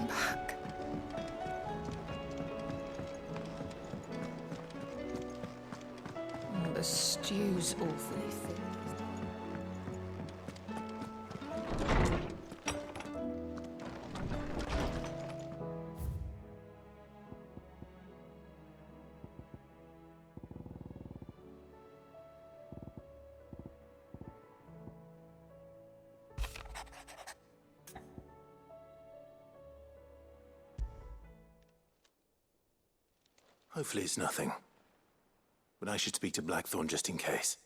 back. Oh, the stew's awfully thick. Hopefully it's nothing. But I should speak to Blackthorn just in case.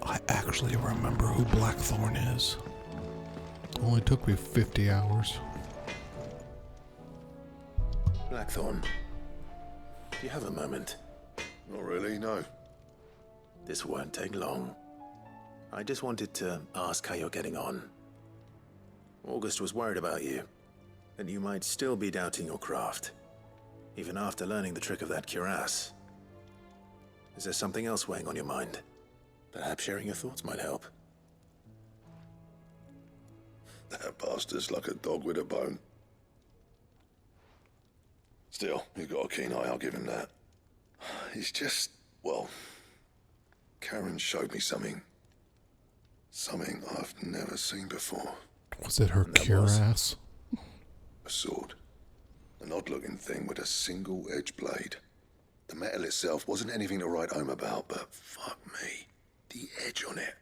I actually remember who Blackthorn is. Only took me 50 hours. Blackthorn, do you have a moment? Not really, no. This won't take long. I just wanted to ask how you're getting on. August was worried about you, that you might still be doubting your craft, even after learning the trick of that cuirass. Is there something else weighing on your mind? Perhaps sharing your thoughts might help. That bastard's like a dog with a bone. Still, he's got a keen eye, I'll give him that. He's just, well, Karen showed me something. Something I've never seen before. Was it her cuirass? A sword. An odd-looking thing with a single-edged blade. The metal itself wasn't anything to write home about, but fuck me. The edge on it.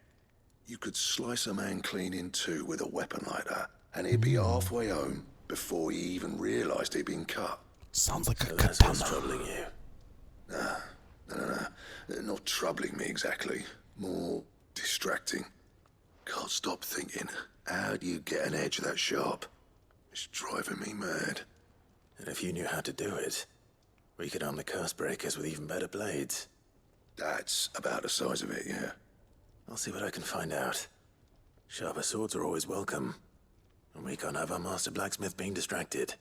You could slice a man clean in two with a weapon like that, and he'd be halfway home before he even realised he'd been cut. Sounds like So a that's katana. what's troubling you. No. Not troubling me exactly. More distracting. Can't stop thinking, how do you get an edge that sharp? It's driving me mad. And if you knew how to do it, we could arm the curse breakers with even better blades. That's about the size of it, yeah. I'll see what I can find out. Sharper swords are always welcome. And we can't have our master blacksmith being distracted.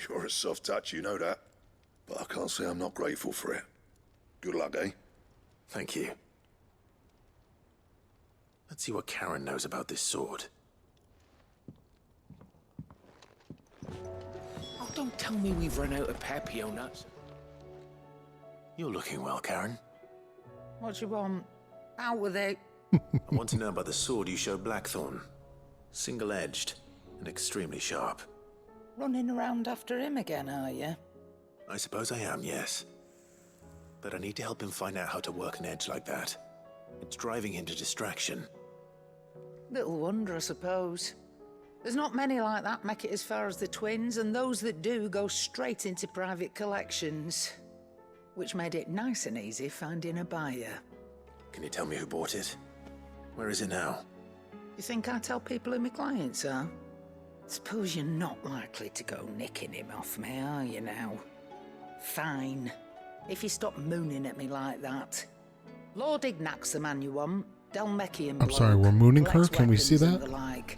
You're a soft touch, you know that. But I can't say I'm not grateful for it. Good luck, eh? Thank you. Let's see what Karen knows about this sword. Oh, don't tell me we've run out of papio nuts. You're looking well, Karen. What you want? Out with it. I want to know about the sword you showed Blackthorn. Single-edged and extremely sharp. Running around after him again, are you? I suppose I am, yes. But I need to help him find out how to work an edge like that. It's driving him to distraction. Little wonder, I suppose. There's not many like that make it as far as the twins, and those that do go straight into private collections. Which made it nice and easy finding a buyer. Can you tell me who bought it? Where is it now? You think I tell people who my clients are? Suppose you're not likely to go nicking him off me, are you now? Fine. If you stop mooning at me like that. Lord Ignac's the man you want. Delmechian bloke. I'm sorry, we're mooning her? Collects Can we see weapons and that? the like.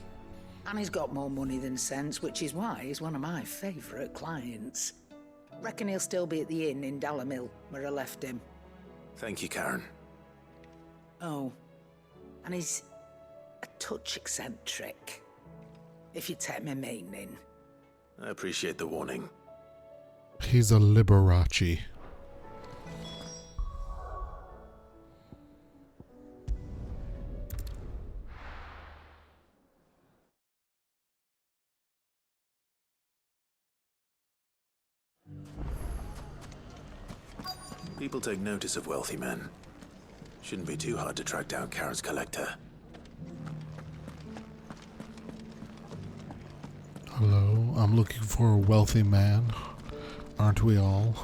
And he's got more money than sense, which is why he's one of my favourite clients. Reckon he'll still be at the inn in Dalamil, where I left him. Thank you, Karen. Oh, and he's a touch eccentric, if you take my meaning. I appreciate the warning. He's a Liberace. People take notice of wealthy men. Shouldn't be too hard to track down Karen's collector. Hello, I'm looking for a wealthy man. Aren't we all?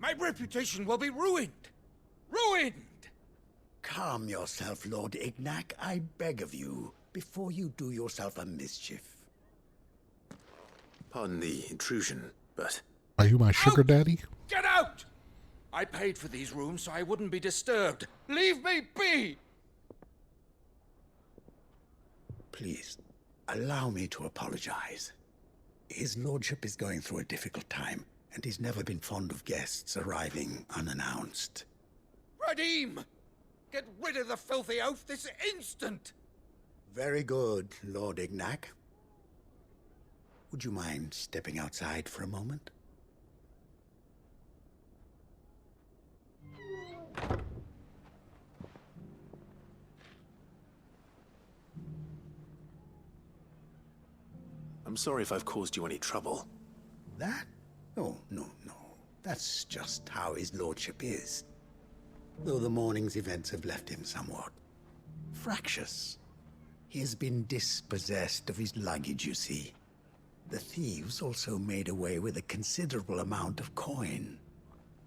My reputation will be ruined! Ruined! Calm yourself, Lord Ignac, I beg of you, before you do yourself a mischief. Pardon the intrusion, but Are you my sugar daddy? Get out! I paid for these rooms so I wouldn't be disturbed. Leave me be! Please, Allow me to apologize. His lordship is going through a difficult time, and he's never been fond of guests arriving unannounced. Radim! Get rid of the filthy oaf this instant! Very good, Lord Ignac. Would you mind stepping outside for a moment? I'm sorry if I've caused you any trouble. That? Oh, no. That's just how his lordship is. Though the morning's events have left him somewhat fractious. He has been dispossessed of his luggage, you see. The thieves also made away with a considerable amount of coin.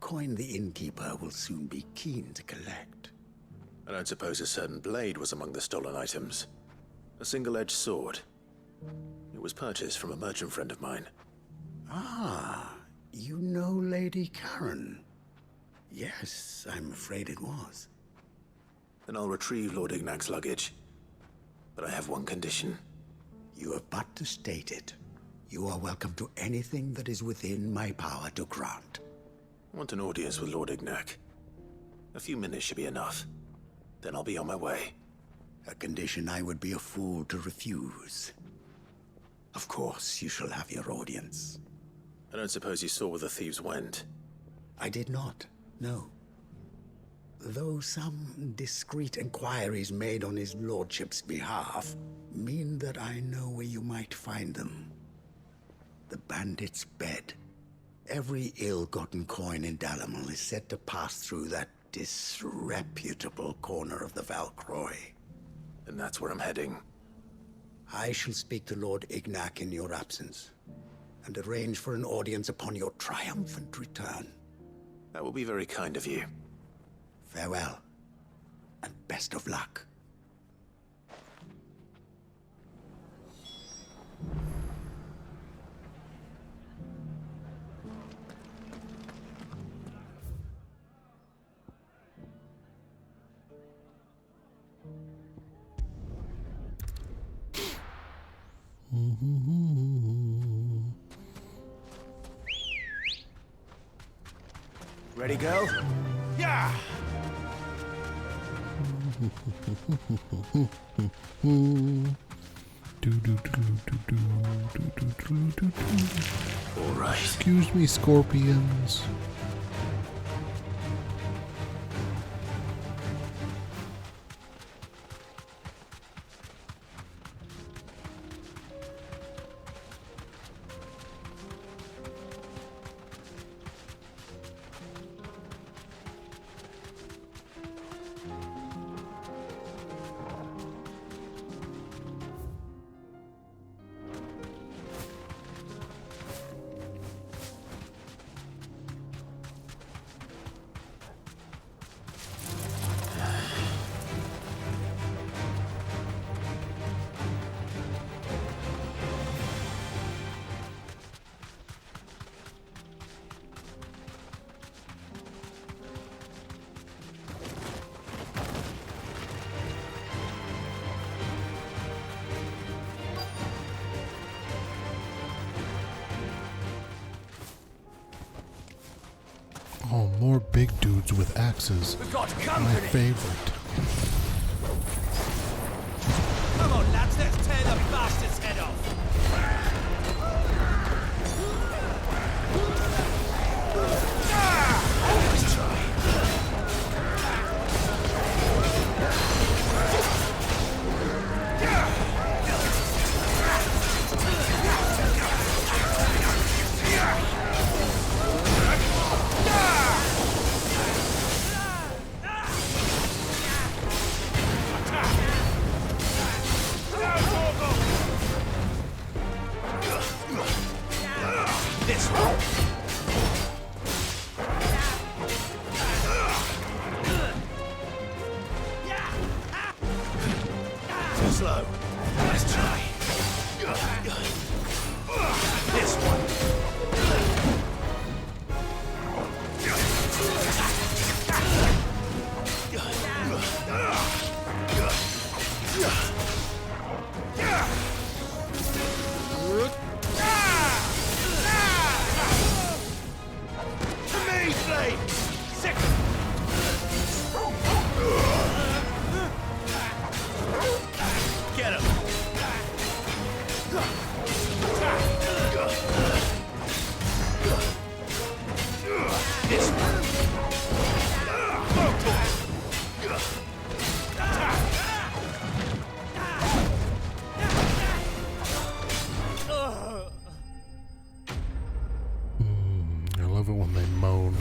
Coin the innkeeper will soon be keen to collect. I don't suppose a certain blade was among the stolen items. A single-edged sword. It was purchased from a merchant friend of mine. Ah, you know Lady Karen. Yes, I'm afraid it was. Then I'll retrieve Lord Ignac's luggage. But I have one condition. You have but to state it. You are welcome to anything that is within my power to grant. I want an audience with Lord Ignac. A few minutes should be enough. Then I'll be on my way. A condition I would be a fool to refuse. Of course, you shall have your audience. I don't suppose you saw where the thieves went. I did not, no. Though some discreet inquiries made on his lordship's behalf mean that I know where you might find them. The bandit's bed. Every ill-gotten coin in Dalamal is said to pass through that disreputable corner of the Valcroy. And that's where I'm heading. I shall speak to Lord Ignac in your absence, and arrange for an audience upon your triumphant return. That will be very kind of you. Farewell, and best of luck. Ready, girl? Yeah! All right. Excuse me, scorpions. Oh, more big dudes with axes. We've got My company! favorite. Come on, lads, let's tear the bastard's head off! Let's try. This one. Too slow. Let's try. This one. love it when they moan.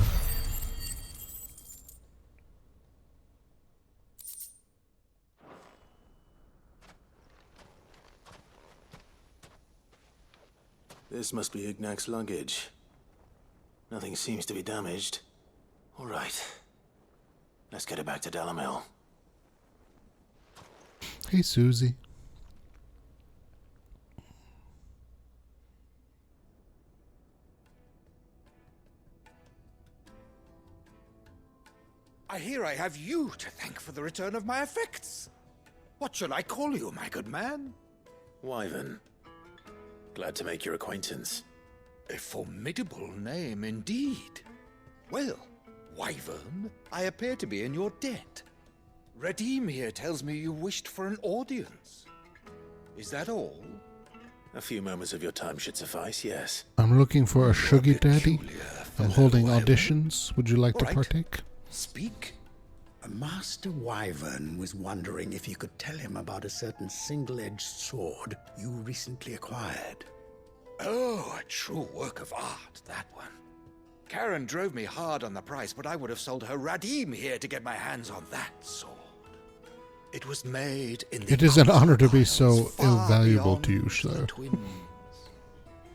This must be Ignac's luggage. Nothing seems to be damaged. All right. Let's get it back to Dalamil. Hey, Susie. I hear I have you to thank for the return of my effects. What shall I call you, my good man? Wyvern. Glad to make your acquaintance. A formidable name indeed. Well, Wyvern, I appear to be in your debt. Redeem here tells me you wished for an audience. Is that all? A few moments of your time should suffice, yes. I'm looking for a sugar daddy. Peculiar I'm fellow, holding Wyvern. auditions. Would you like to All right. partake? Speak. Master Wyvern was wondering if you could tell him about a certain single-edged sword you recently acquired. Oh, a true work of art, that one. Karen drove me hard on the price, but I would have sold her Radim here to get my hands on that sword. It was made in the It is an honor to be Isles so far invaluable to beyond you, sir. the Twins,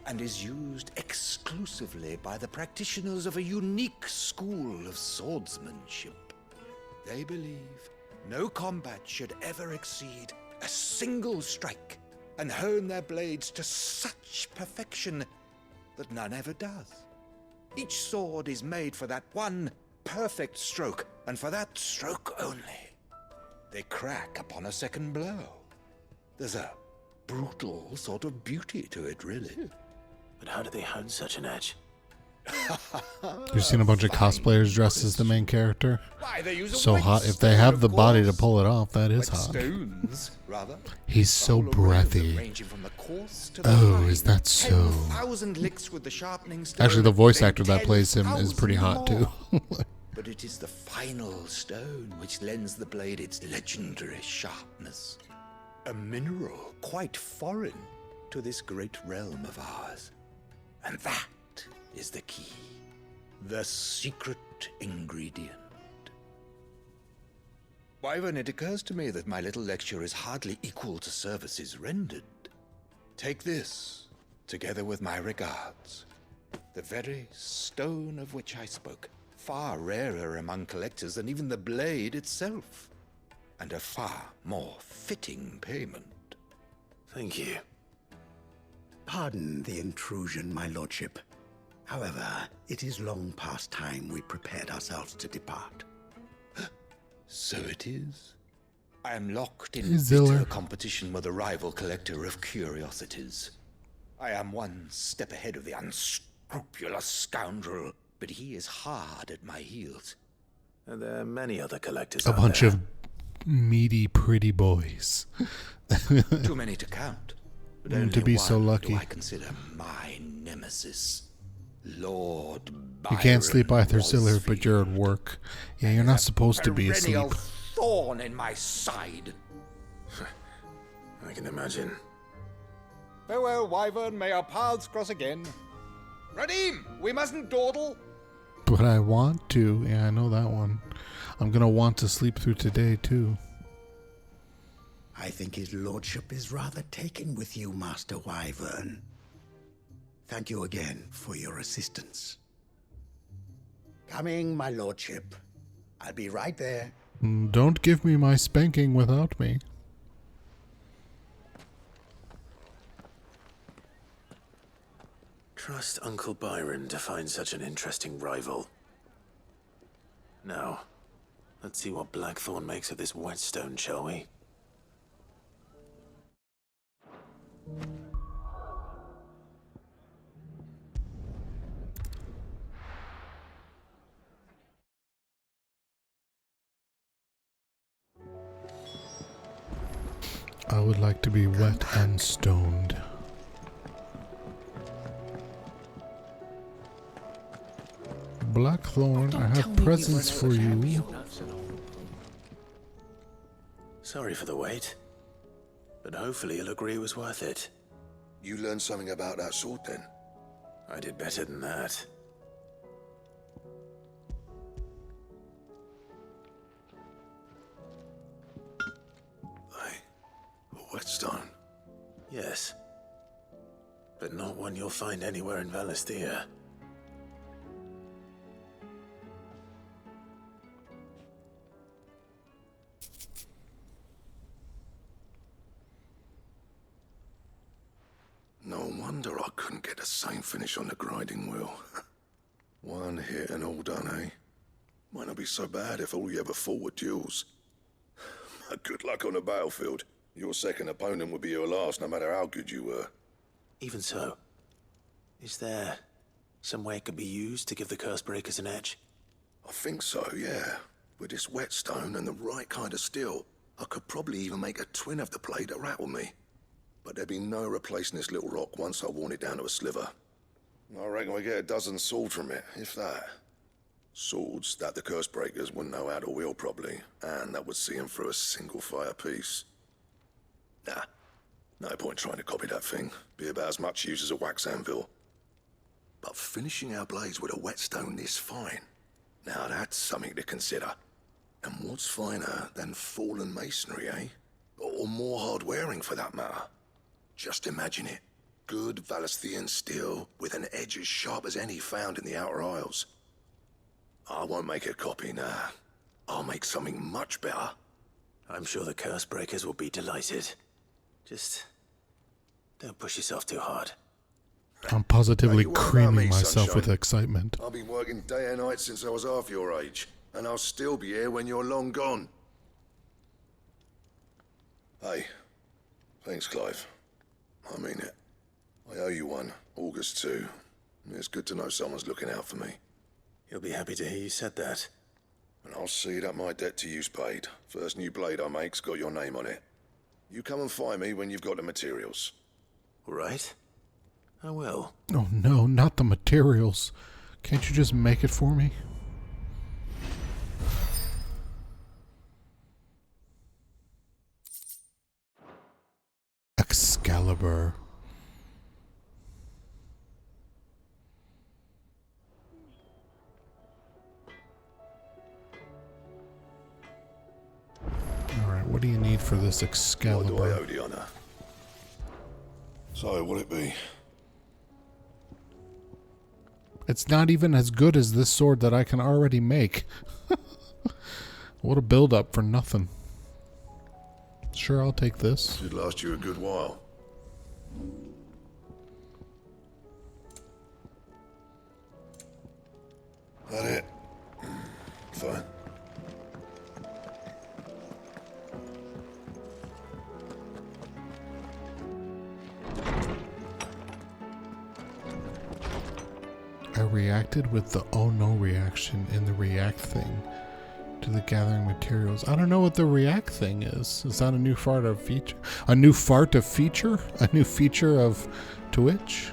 and is used exclusively by the practitioners of a unique school of swordsmanship. They believe no combat should ever exceed a single strike, and hone their blades to such perfection that none ever does. Each sword is made for that one perfect stroke, and for that stroke only. They crack upon a second blow. There's a brutal sort of beauty to it, really. But how do they hone such an edge? You've seen a bunch of cosplayers dressed as the main character. Why, they use a So white hot. If stone, they have of the body to course. pull it off, that is White hot. stones, rather. He's so Whole array of them, breathy. ranging from the coarse to the Oh, fine. is that so? 10,000 licks with the sharpening stone, Actually, the voice then actor that plays him is pretty hot, 10,000 too. more. But it is the final stone which lends the blade its legendary sharpness. A mineral quite foreign to this great realm of ours. And that is the key. The secret ingredient. Wyvern, it occurs to me that my little lecture is hardly equal to services rendered. Take this, together with my regards. The very stone of which I spoke, far rarer among collectors than even the blade itself, and a far more fitting payment. Thank you. Pardon the intrusion, my lordship. However, it is long past time we prepared ourselves to depart. So it is. I am locked in Hey, Ziller. bitter competition with a rival collector of curiosities. I am one step ahead of the unscrupulous scoundrel, but he is hard at my heels. And there are many other collectors A out bunch there. of meaty, pretty boys. Too many to count. But To only be so one lucky. do I consider my nemesis, Lord You can't sleep Byron either, Ziller, but Walsfield. you're at work. Yeah, you're not supposed to be asleep. Perennial thorn in my side. I can imagine. Farewell, Wyvern. May our paths cross again. Radim, we mustn't dawdle. But I want to. Yeah, I know that one. I'm gonna want to sleep through today, too. I think his lordship is rather taken with you, Master Wyvern. Thank you again for your assistance. Coming, my lordship. I'll be right there. Don't give me my spanking without me. Trust Uncle Byron to find such an interesting rival. Now, let's see what Blackthorn makes of this whetstone, shall we? I would like to be wet and stoned. Blackthorn, I have presents for you. Sorry for the wait, but hopefully you'll agree it was worth it. You learned something about that sword then? I did better than that. whetstone. Yes. But not one you'll find anywhere in Banisteriopsis. No wonder I couldn't get the same finish on the grinding wheel. One hit and all done, eh? Might not be so bad if all you ever fought were duels. Good luck on the battlefield. Your second opponent would be your last, no matter how good you were. Even so, is there some way it could be used to give the curse breakers an edge? I think so, yeah. With this whetstone and the right kind of steel, I could probably even make a twin of the blade that rattled me. But there'd be no replacing this little rock once I worn it down to a sliver. I reckon we get a dozen swords from it, if that. Swords that the curse breakers wouldn't know how to wield properly, and that would see them through a single fire piece. Nah, no point trying to copy that thing. Be about as much use as a wax anvil. But finishing our blades with a whetstone this fine, now that's something to consider. And what's finer than fallen masonry, eh? Or more hard-wearing, for that matter. Just imagine it. Good Valisthian steel with an edge as sharp as any found in the Outer Isles. I won't make a copy, nah. I'll make something much better. I'm sure the curse breakers will be delighted. Just don't push yourself too hard. I'm positively Don't you worry about creaming me, myself sunshine. with excitement. I've been working day and night since I was half your age, and I'll still be here when you're long gone. Hey, thanks, Clive. I mean it. I owe you one, August too. It's good to know someone's looking out for me. He'll be happy to hear you said that. And I'll see that my debt to you's paid. First new blade I make's got your name on it. You come and find me when you've got the materials. All right? I will. Oh no, not the materials. Can't you just make it for me? Excalibur. Alright, what do you need for this What do I Excalibur? owe the honor? So, what'll it be? It's not even as good as this sword that I can already make. What a build up for nothing. Sure, I'll take this. Should last you a good while. That it? Fine. I reacted with the oh no reaction in the react thing to the gathering materials. I don't know what the react thing is. Is that a new fart of feature? A new fart of feature? A new feature of Twitch?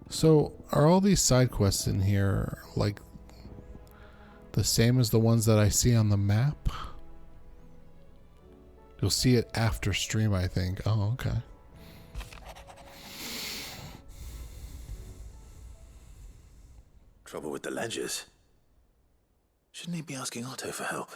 So are all these side quests in here like the same as the ones that I see on the map? You'll see it after stream, I think. Oh, okay. Trouble with the ledgers. Shouldn't he be asking Otto for help?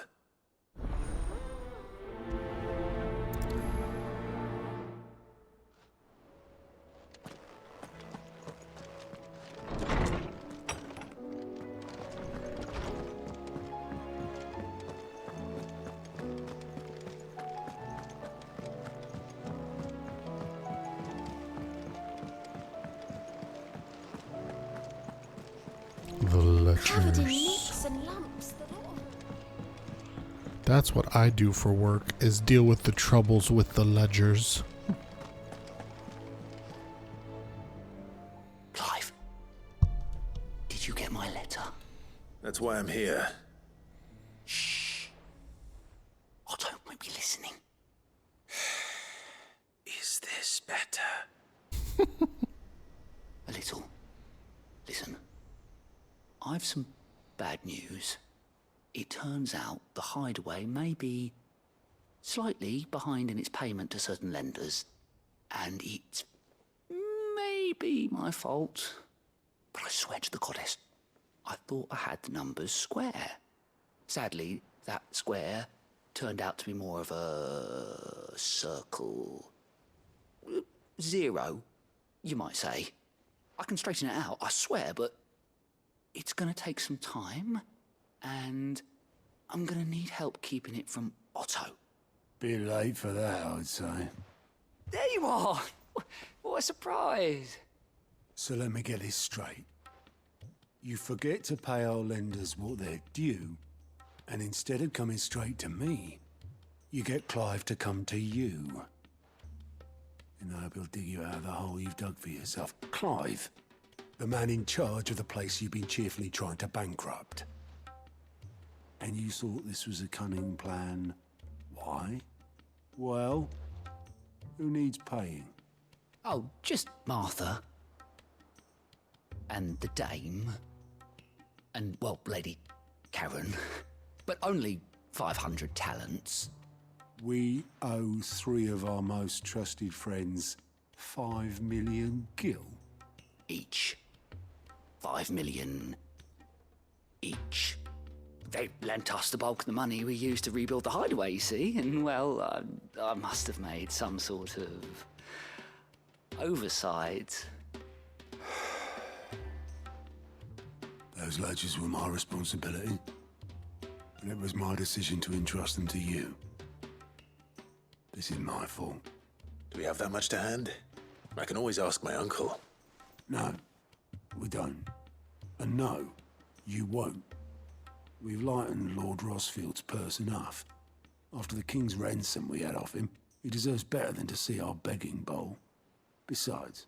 The Covered in ledgers. nicks and lumps. The lot. That's what I do for work, is deal with the troubles with the ledgers. Clive, did you get my letter? That's why I'm here. Shh. Otto might be listening. Is this better? A little. Listen. I've some bad news. It turns out the hideaway may be slightly behind in its payment to certain lenders, and it may be my fault. But I swear to the goddess, I thought I had the numbers square. Sadly, that square turned out to be more of a circle. Zero, you might say. I can straighten it out, I swear, but it's gonna take some time, and I'm gonna need help keeping it from Otto. Bit late for that, I'd say. There you are! What a surprise! So let me get this straight. You forget to pay our lenders what they're due, and instead of coming straight to me, you get Clive to come to you. And I hope he'll dig you out of the hole you've dug for yourself. Clive, the man in charge of the place you've been cheerfully trying to bankrupt. And you thought this was a cunning plan. Why? Well, who needs paying? Oh, just Martha. And the dame. And, well, Lady Karen. But only 500 talents. We owe 3 of our most trusted friends 5 million gil. Each. 5 million each. They lent us the bulk of the money we used to rebuild the hideaway, you see, and, well, I must have made some sort of oversight. Those ledgers were my responsibility, and it was my decision to entrust them to you. This is my fault. Do we have that much to hand? I can always ask my uncle. No, we don't. And no, you won't. We've lightened Lord Rosfield's purse enough. After the king's ransom we had off him, he deserves better than to see our begging bowl. Besides,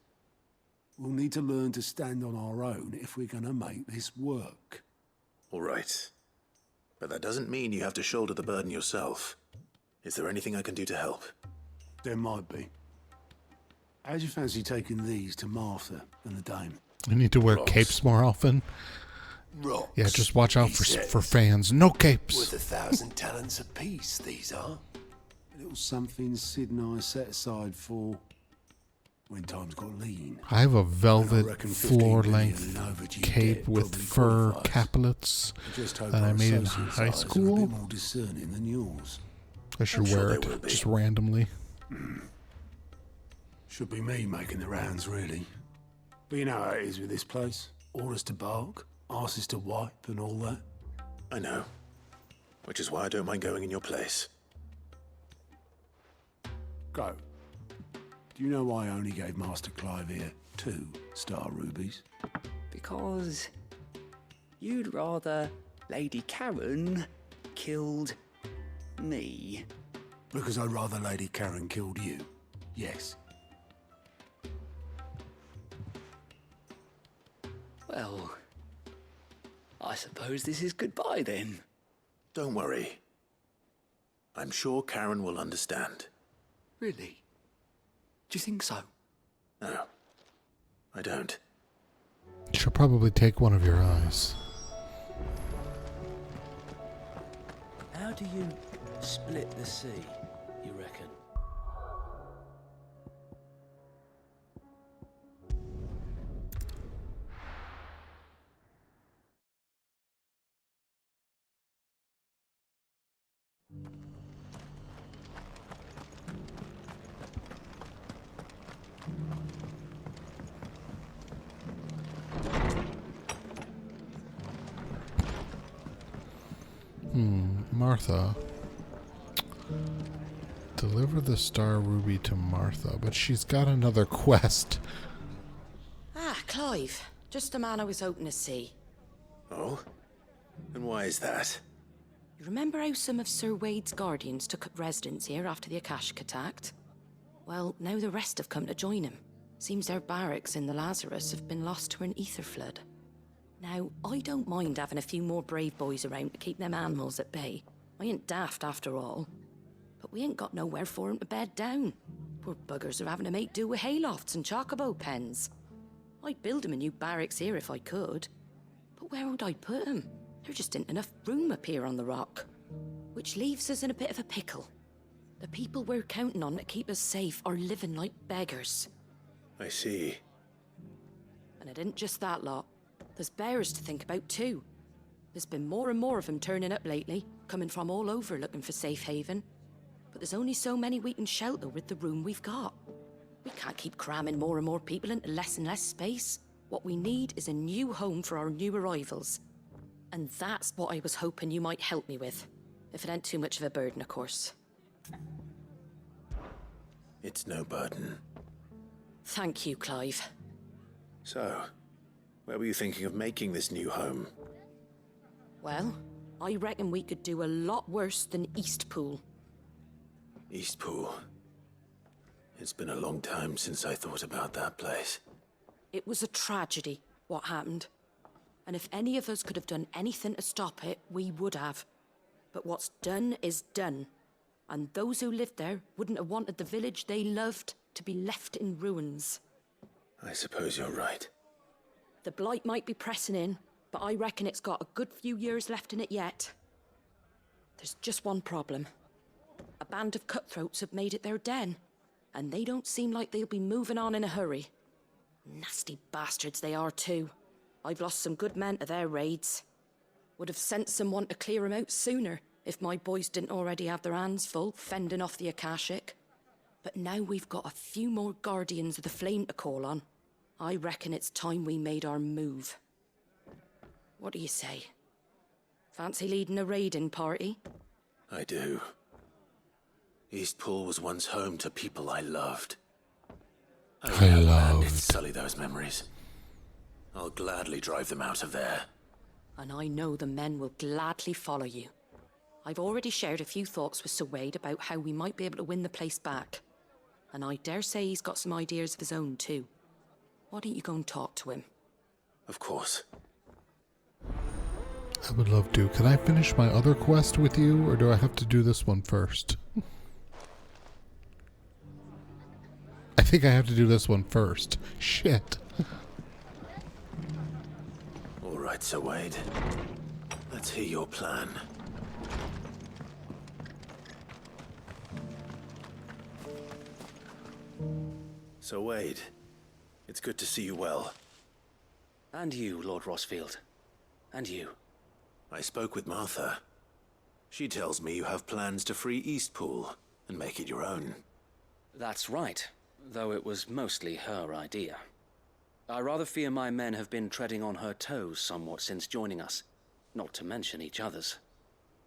we'll need to learn to stand on our own if we're gonna make this work. All right. But that doesn't mean you have to shoulder the burden yourself. Is there anything I can do to help? There might be. How'd you fancy taking these to Martha and the dame? I need to wear Rocks. capes more often. Rocks. Yeah, just watch out he for says. fans. No capes. Worth 1,000 talents apiece, these are. A little something Sid and I set aside for when times got lean. I have a And I velvet reckon 15 floor-length million and overdue cape debt with probably fur qualifies. caplets I just hope that I our made in associates' high eyes are a school. bit more discerning than yours. I should I'm sure wear they will it be. just randomly. Should be me making the rounds, really. But you know how it is with this place. Orders to bark, arses to wipe, and all that. I know. Which is why I don't mind going in your place. Go. Do you know why I only gave Master Clive here 2 star rubies? Because you'd rather Lady Karen killed me. Because I'd rather Lady Karen killed you. Yes. Well, I suppose this is goodbye then. Don't worry. I'm sure Karen will understand. Really? Do you think so? No, I don't. She'll probably take one of your eyes. How do you split the sea, you reckon? Martha. Deliver the star ruby to Martha, but she's got another quest. Ah, Clive. Just the man I was hoping to see. Oh? And why is that? You remember how some of Sir Wade's guardians took up residence here after the Akashic attacked? Well, now the rest have come to join him. Seems their barracks in the Lazarus have been lost to an ether flood. Now, I don't mind having a few more brave boys around to keep them animals at bay. I ain't daft after all. But we ain't got nowhere for 'em to bed down. Poor buggers are having to make do with haylofts and chocobo pens. I'd build 'em a new barracks here if I could. But where would I put 'em? There just ain't enough room up here on the rock. Which leaves us in a bit of a pickle. The people we're counting on to keep us safe are living like beggars. I see. And it isn't just that lot. There's bears to think about too. There's been more and more of them turning up lately, coming from all over looking for safe haven. But there's only so many we can shelter with the room we've got. We can't keep cramming more and more people into less and less space. What we need is a new home for our new arrivals. And that's what I was hoping you might help me with. If it ain't too much of a burden, of course. It's no burden. Thank you, Clive. So, where were you thinking of making this new home? Well, I reckon we could do a lot worse than Eastpool. Eastpool. It's been a long time since I thought about that place. It was a tragedy, what happened. And if any of us could have done anything to stop it, we would have. But what's done is done. And those who lived there wouldn't have wanted the village they loved to be left in ruins. I suppose you're right. The blight might be pressing in, but I reckon it's got a good few years left in it yet. There's just one problem. A band of cutthroats have made it their den, and they don't seem like they'll be moving on in a hurry. Nasty bastards they are too. I've lost some good men to their raids. Would have sent someone to clear 'em out sooner, if my boys didn't already have their hands full fending off the Akashic. But now we've got a few more Guardians of the Flame to call on. I reckon it's time we made our move. What do you say? Fancy leading a raiding party? I do. Eastpool was once home to people I loved. I loved. It's sully those memories. I'll gladly drive them out of there. And I know the men will gladly follow you. I've already shared a few thoughts with Sir Wade about how we might be able to win the place back. And I dare say he's got some ideas of his own too. Why don't you go and talk to him? Of course. I would love to. Can I finish my other quest with you, or do I have to do this one first? I think I have to do this one first. Shit. All right, Sir Wade. Let's hear your plan. Sir Wade, it's good to see you well. And you, Lord Rossfield. And you. I spoke with Martha. She tells me you have plans to free Eastpool and make it your own. That's right, though it was mostly her idea. I rather fear my men have been treading on her toes somewhat since joining us, not to mention each other's.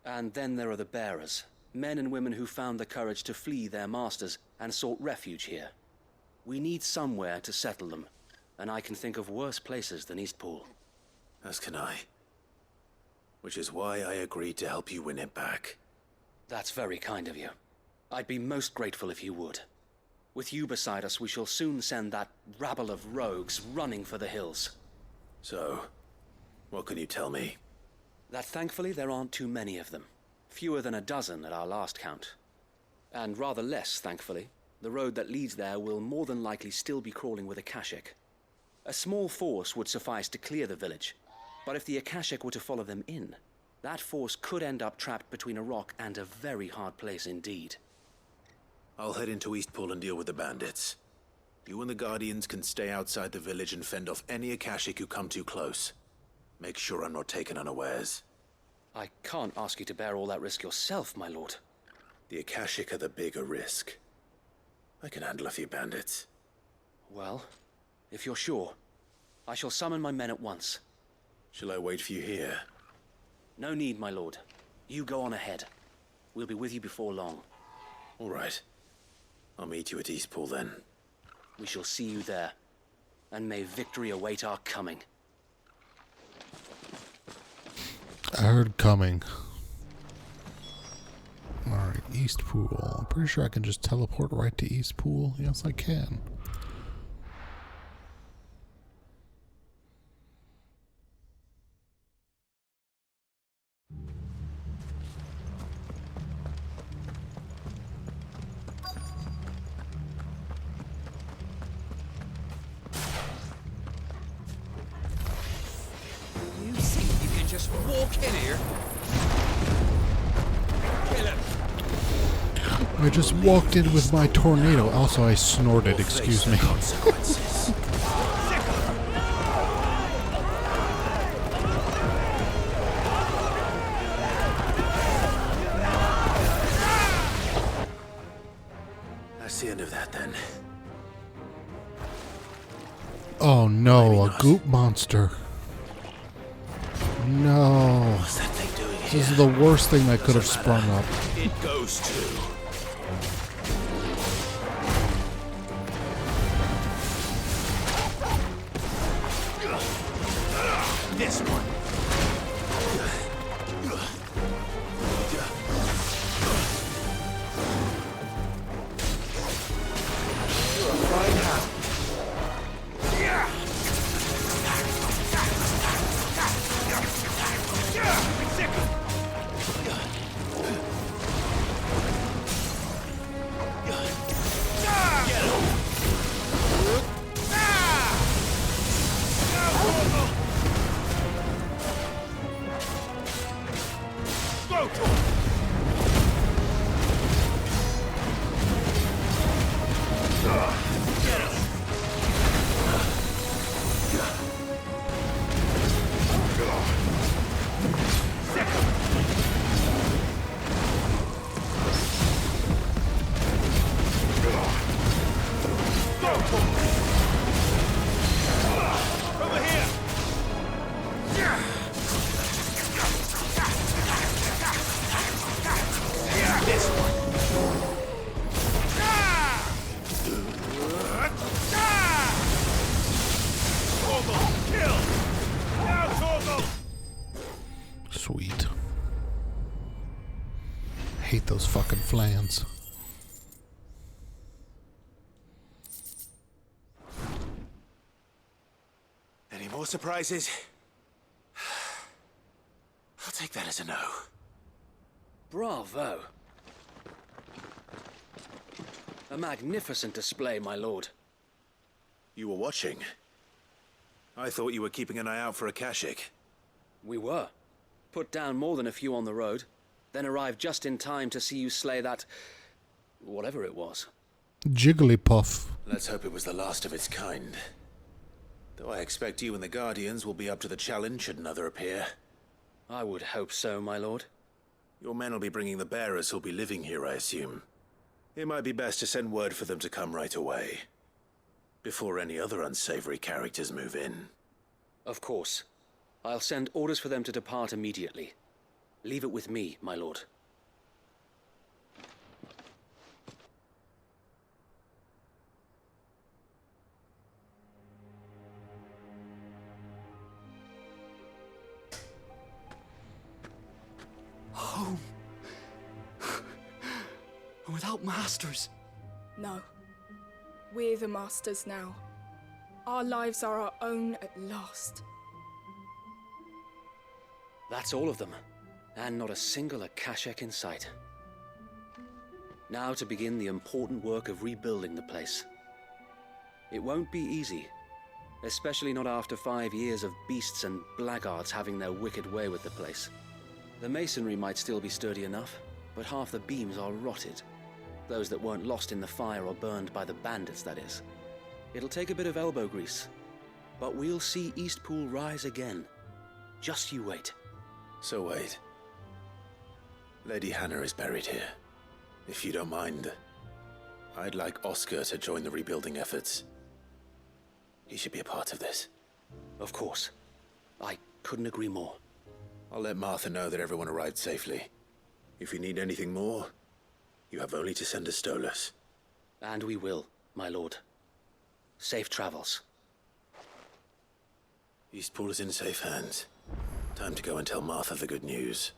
And then there are the bearers, men and women who found the courage to flee their masters and sought refuge here. We need somewhere to settle them, and I can think of worse places than Eastpool. As can I. Which is why I agreed to help you win it back. That's very kind of you. I'd be most grateful if you would. With you beside us, we shall soon send that rabble of rogues running for the hills. So, what can you tell me? That thankfully there aren't too many of them. Fewer than a dozen at our last count. And rather less, thankfully. The road that leads there will more than likely still be crawling with Akashic. A small force would suffice to clear the village, but if the Akashic were to follow them in, that force could end up trapped between a rock and a very hard place indeed. I'll head into Eastpool and deal with the bandits. You and the Guardians can stay outside the village and fend off any Akashic who come too close. Make sure I'm not taken unawares. I can't ask you to bear all that risk yourself, my lord. The Akashic are the bigger risk. I can handle a few bandits. Well, if you're sure, I shall summon my men at once. Shall I wait for you here? No need, my lord. You go on ahead. We'll be with you before long. All right. I'll meet you at Eastpool then. We shall see you there. And may victory await our coming. I heard coming. Alright, Eastpool. I'm pretty sure I can just teleport right to Eastpool. Yes, I can. You think you can just walk in here? Kill him! I just walked in with my tornado. Also, I snorted, excuse me. Oh no, a goop monster. No. What's that thing doing here? This is the worst thing that could have sprung up. It goes to. This one. You're a fine hound. Sweet. Hate those fucking flans. Any more surprises? I'll take that as a no. Bravo. A magnificent display, my lord. You were watching. I thought you were keeping an eye out for a Kashik. We were. Put down more than a few on the road, then arrived just in time to see you slay that... whatever it was. Jigglypuff. Let's hope it was the last of its kind. Though I expect you and the Guardians will be up to the challenge should another appear. I would hope so, my lord. Your men will be bringing the bearers who'll be living here, I assume. It might be best to send word for them to come right away, before any other unsavory characters move in. Of course. I'll send orders for them to depart immediately. Leave it with me, my lord. Home. Without masters. No. We're the masters now. Our lives are our own at last. That's all of them, and not a single Akashek in sight. Now to begin the important work of rebuilding the place. It won't be easy, especially not after 5 years of beasts and blackguards having their wicked way with the place. The masonry might still be sturdy enough, but half the beams are rotted. Those that weren't lost in the fire or burned by the bandits, that is. It'll take a bit of elbow grease, but we'll see Eastpool rise again. Just you wait. So wait. Lady Hannah is buried here. If you don't mind, I'd like Oscar to join the rebuilding efforts. He should be a part of this. Of course. I couldn't agree more. I'll let Martha know that everyone arrived safely. If you need anything more, you have only to send a Stolas. And we will, my lord. Safe travels. Eastpool is in safe hands. Time to go and tell Martha the good news.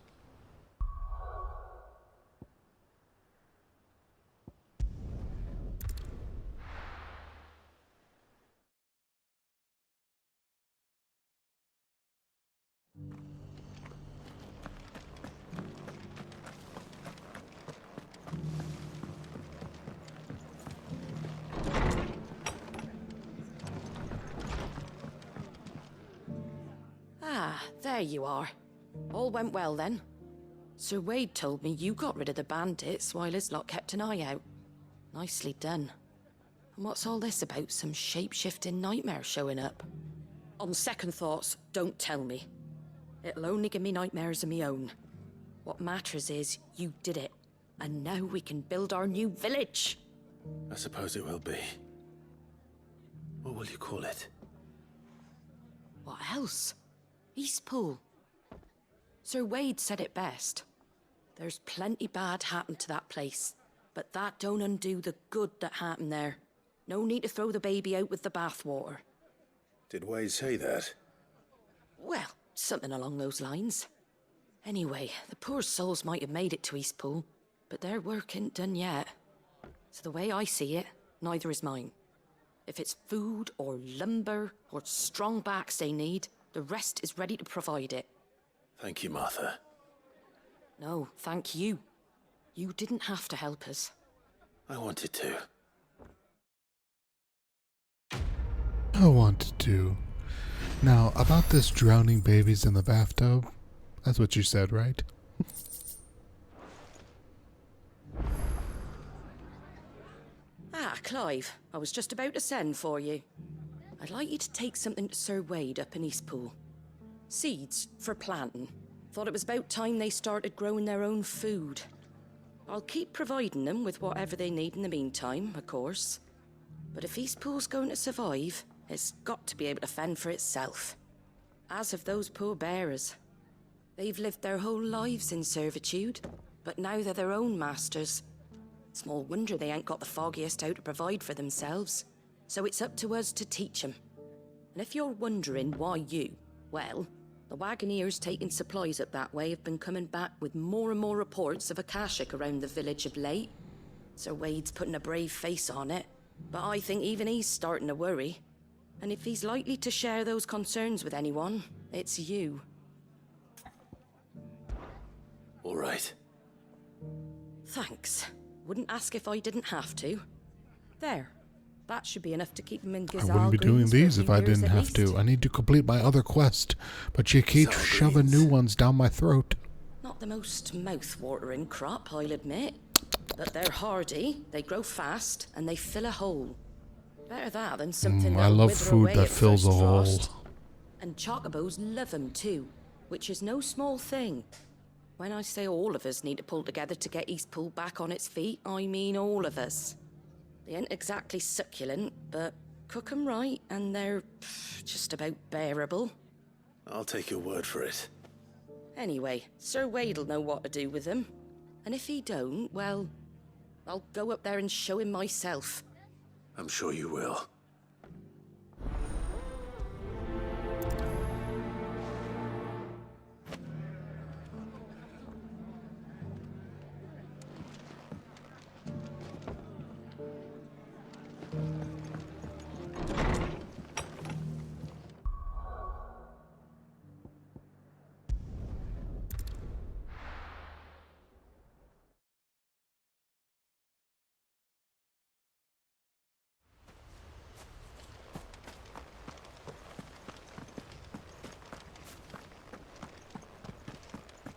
Ah, there you are. All went well then. Sir Wade told me you got rid of the bandits while his lot kept an eye out. Nicely done. And what's all this about some shape-shifting nightmare showing up? On second thoughts, don't tell me. It'll only give me nightmares of me own. What matters is you did it, and now we can build our new village. I suppose it will be. What will you call it? What else? Eastpool. Sir Wade said it best. There's plenty bad happened to that place, but that don't undo the good that happened there. No need to throw the baby out with the bathwater. Did Wade say that? Well, something along those lines. Anyway, the poor souls might have made it to Eastpool, but their work ain't done yet. So the way I see it, neither is mine. If it's food or lumber or strong backs they need, the rest is ready to provide it. Thank you, Martha. No, thank you. You didn't have to help us. I wanted to. I wanted to. Now, about this drowning babies in the bathtub. That's what you said, right? Ah, Clive, I was just about to send for you. I'd like you to take something to Sir Wade up in Eastpool. Seeds for planting. Thought it was about time they started growing their own food. I'll keep providing them with whatever they need in the meantime, of course. But if Eastpool's going to survive, it's got to be able to fend for itself. As have those poor bearers. They've lived their whole lives in servitude, but now they're their own masters. Small wonder they ain't got the foggiest how to provide for themselves. So it's up to us to teach them. And if you're wondering why you, well, the Wagoneers taking supplies up that way have been coming back with more and more reports of Akashic around the village of late. Sir Wade's putting a brave face on it, but I think even he's starting to worry. And if he's likely to share those concerns with anyone, it's you. All right. Thanks. Wouldn't ask if I didn't have to. There. That should be enough to keep him in I Gazal wouldn't be doing Greens for these a if few I years didn't at have least. to. I need to complete my other quest, but you keep Sour shoving greens. new ones down my throat. Not the most mouth-watering crop, I'll admit. But they're hardy, they grow fast, and they fill a hole. Better that than something I that'll love wither food away that at fills first a hole. frost. And chocobos love 'em too, which is no small thing. When I say all of us need to pull together to get Eastpool back on its feet, I mean all of us. They ain't exactly succulent, but cook 'em right and they're just about bearable. I'll take your word for it. Anyway, Sir Wade'll know what to do with them. And if he don't, well, I'll go up there and show him myself. I'm sure you will.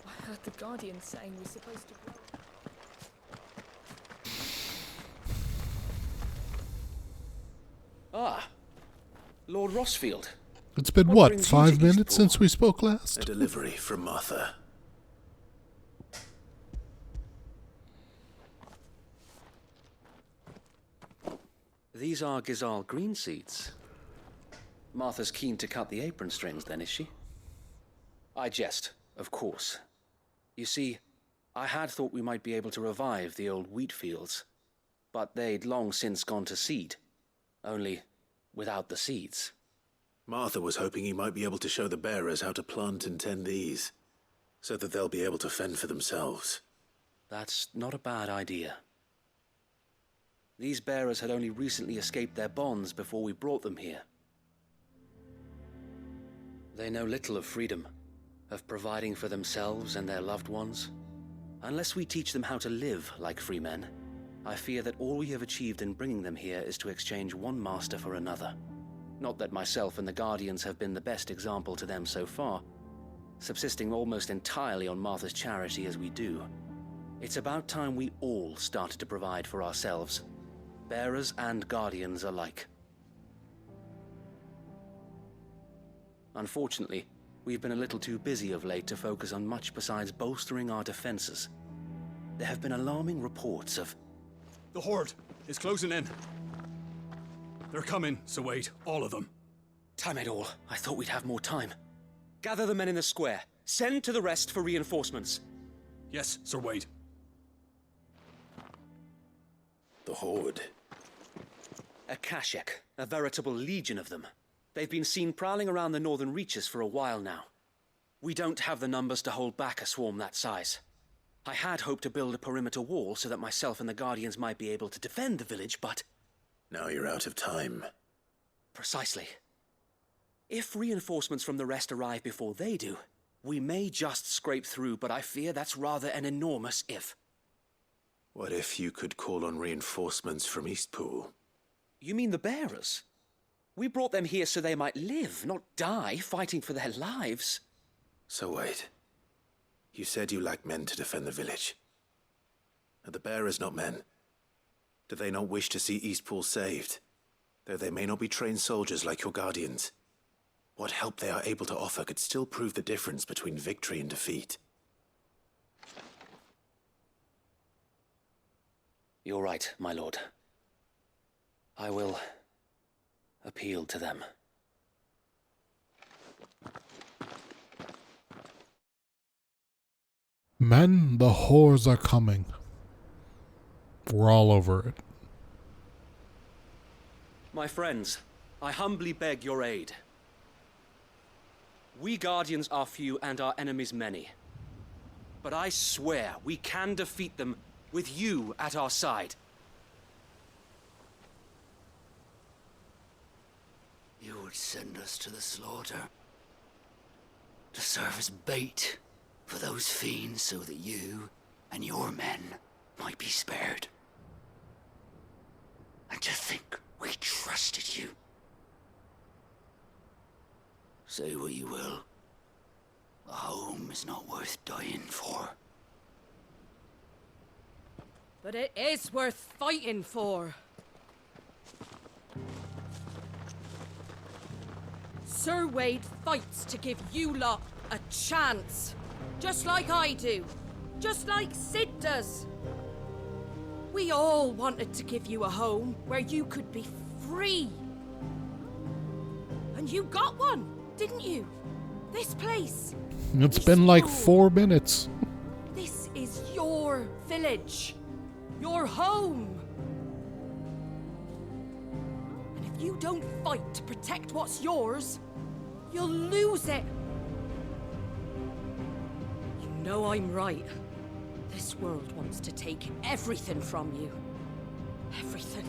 I heard the Guardian saying we're supposed to grow. Ah, Lord Rossfield. It's been, What what, brings you 5 to minutes Eastpool? since we spoke last? A delivery from Martha. These are Gazal green seeds. Martha's keen to cut the apron strings, then, is she? I jest, of course. You see, I had thought we might be able to revive the old wheat fields, but they'd long since gone to seed, only without the seeds. Martha was hoping he might be able to show the bearers how to plant and tend these, so that they'll be able to fend for themselves. That's not a bad idea. These bearers had only recently escaped their bonds before we brought them here. They know little of freedom, of providing for themselves and their loved ones. Unless we teach them how to live like free men, I fear that all we have achieved in bringing them here is to exchange one master for another. Not that myself and the Guardians have been the best example to them so far, subsisting almost entirely on Martha's charity as we do. It's about time we all started to provide for ourselves, bearers and Guardians alike. Unfortunately, we've been a little too busy of late to focus on much besides bolstering our defenses. There have been alarming reports of... The Horde is closing in. They're coming, so wait, all of them. Damn it all. I thought we'd have more time. Gather the men in the square. Send to the rest for reinforcements. Yes, Sir Wade. The Horde. A Kashek, a veritable legion of them. They've been seen prowling around the northern reaches for a while now. We don't have the numbers to hold back a swarm that size. I had hoped to build a perimeter wall so that myself and the Guardians might be able to defend the village, but... Now you're out of time. Precisely. If reinforcements from the rest arrive before they do, we may just scrape through, but I fear that's rather an enormous if. What if you could call on reinforcements from Eastpool? You mean the bearers? We brought them here so they might live, not die fighting for their lives. So wait. You said you lack men to defend the village. Are the bearers not men? Do they not wish to see Eastpool saved? Though they may not be trained soldiers like your Guardians. What help they are able to offer could still prove the difference between victory and defeat. You're right, my lord. I will appeal to them. Men, the whores are coming. We're all over it. My friends, I humbly beg your aid. We Guardians are few and our enemies many. But I swear we can defeat them with you at our side. You would send us to the slaughter, to serve as bait for those fiends so that you and your men might be spared. And to think we trusted you. Say what you will, a home is not worth dying for. But it is worth fighting for. Sir Wade fights to give you lot a chance. Just like I do. Just like Sid does. We all wanted to give you a home where you could be free. And you got one, didn't you? This place. It's been like 4 minutes. This is your village. Your home. And if you don't fight to protect what's yours, you'll lose it. You know I'm right. This world wants to take everything from you. Everything.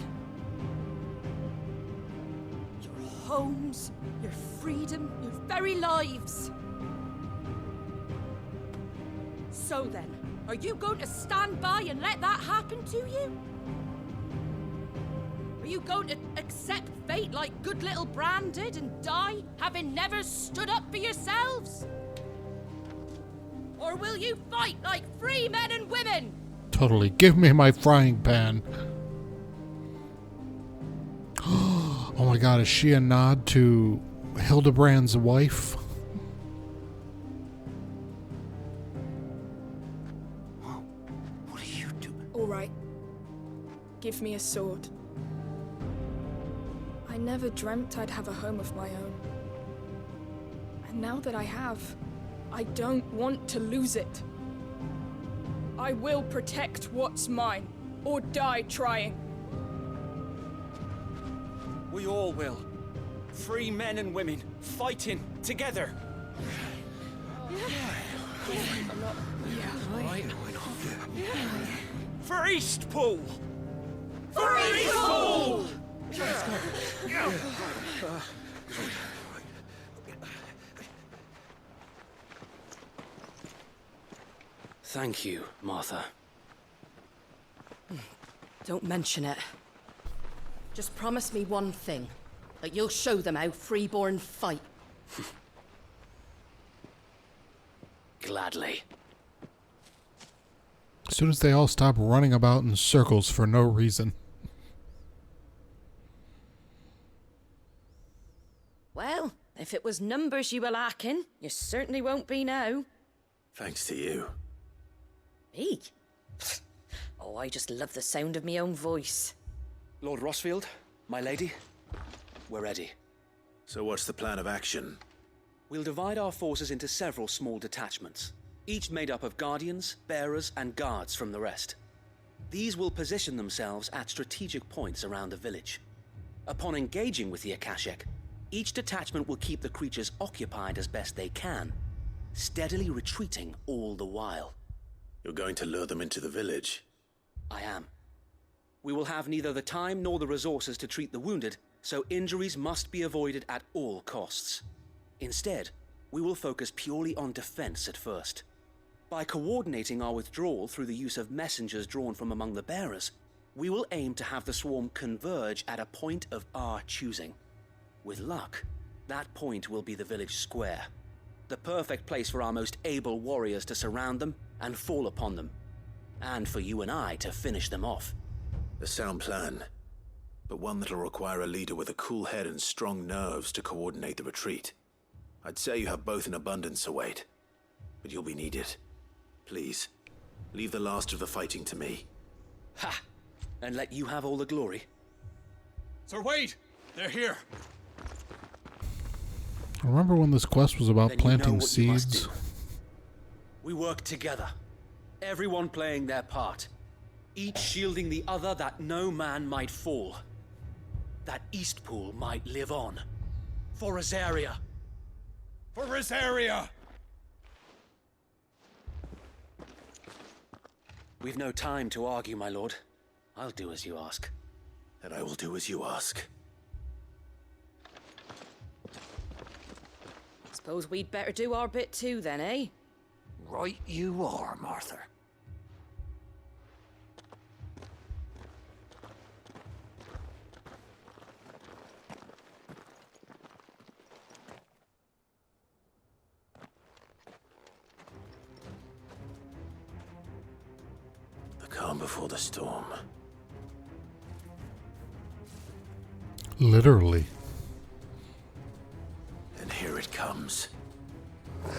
Your homes, your freedom, your very lives. So then, are you going to stand by and let that happen to you? Are you going to accept fate like good little Bran did and die, having never stood up for yourselves? Or will you fight like free men and women? Totally. Give me my frying pan. Oh my god, is she a nod to Hildebrand's wife? What are you doing? All right. Give me a sword. I never dreamt I'd have a home of my own. And now that I have, I don't want to lose it. I will protect what's mine, or die trying. We all will. Free men and women, fighting together. For Eastpool! For Eastpool! Thank you, Martha. Don't mention it. Just promise me one thing. That you'll show them how freeborn fight. Gladly. As soon as they all stop running about in circles for no reason. Well, if it was numbers you were lacking, you certainly won't be now. Thanks to you. Me? Oh, I just love the sound of my own voice. Lord Rossfield, my lady, we're ready. So what's the plan of action? We'll divide our forces into several small detachments, each made up of guardians, bearers, and guards from the rest. These will position themselves at strategic points around the village. Upon engaging with the Akashic, each detachment will keep the creatures occupied as best they can, steadily retreating all the while. You're going to lure them into the village? I am. We will have neither the time nor the resources to treat the wounded, so injuries must be avoided at all costs. Instead, we will focus purely on defense at first. By coordinating our withdrawal through the use of messengers drawn from among the bearers, we will aim to have the swarm converge at a point of our choosing. With luck, that point will be the village square, the perfect place for our most able warriors to surround them and fall upon them, and for you and I to finish them off. A sound plan, but one that'll require a leader with a cool head and strong nerves to coordinate the retreat. I'd say you have both in abundance, Sir Wade, but you'll be needed. Please, leave the last of the fighting to me. Ha! And let you have all the glory. Sir Wade! They're here! Remember when this quest was about Then you know planting what you must seeds? do. We work together, everyone playing their part, each shielding the other that no man might fall, that Eastpool might live on. For Rosaria! For Rosaria! We've no time to argue, my lord. I'll do as you ask. And I will do as you ask. Suppose we'd better do our bit too then, eh? Right you are, Martha. The calm before the storm. Literally. And here it comes. I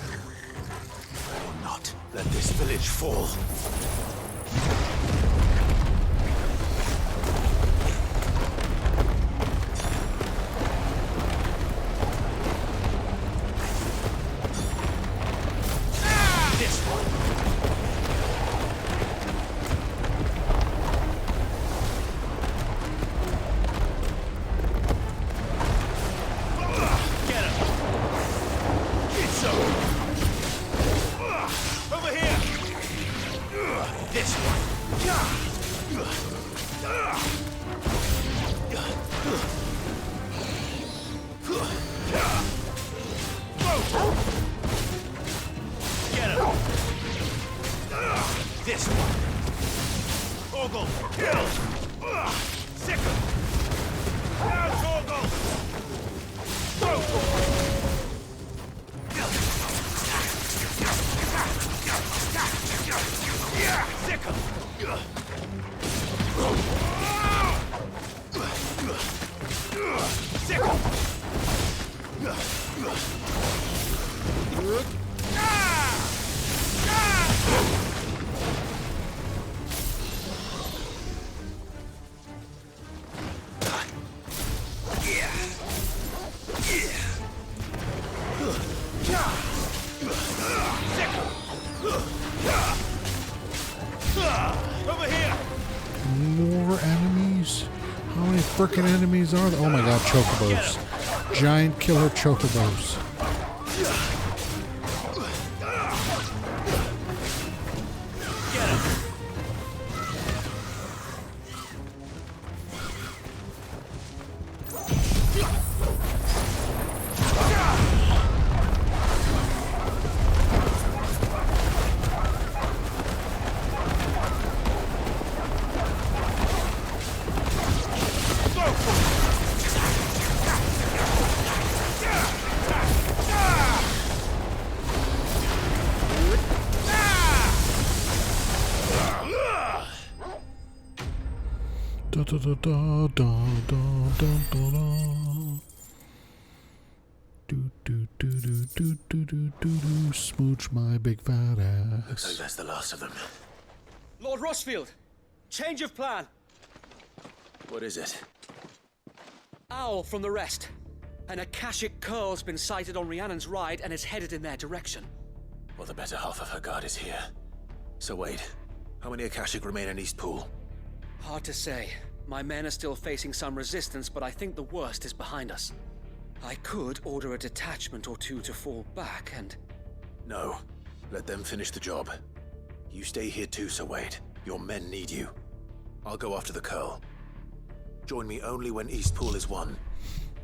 will not let this village fall. This one! Get him! It's over! Over here! This one! Get him! This one! Ogle! Kill! Sick him! Now, Ogle! Yeah! Sick him! Sick him! Over here! More enemies? How many frickin' enemies are there? Oh my god, chocobos. Giant killer chocobos. Da da da da da da da da da. Do do do do do do do do do. Smooch my big fat Looks like ass. that's the last of them. Lord Rossfield! Change of plan! What is it? Owl from the rest An Akashic Curl's been sighted on Rhiannon's ride and is headed in their direction. Well, the better half of her guard is here. So wait, how many Akashic remain in East Pool? Hard to say. My men are still facing some resistance, but I think the worst is behind us. I could order a detachment or two to fall back and... No. Let them finish the job. You stay here too, Sir Wade. Your men need you. I'll go after the Curl. Join me only when East Pool is won.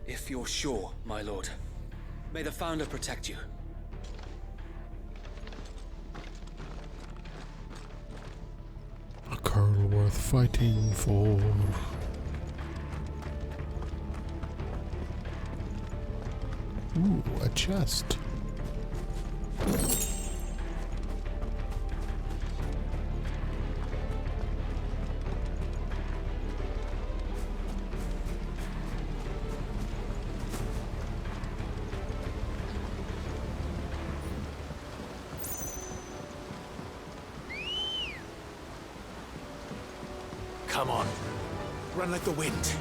If you're sure, my lord. May the Founder protect you. A Curl worth fighting for. Ooh, a chest. Come on. Run like the wind.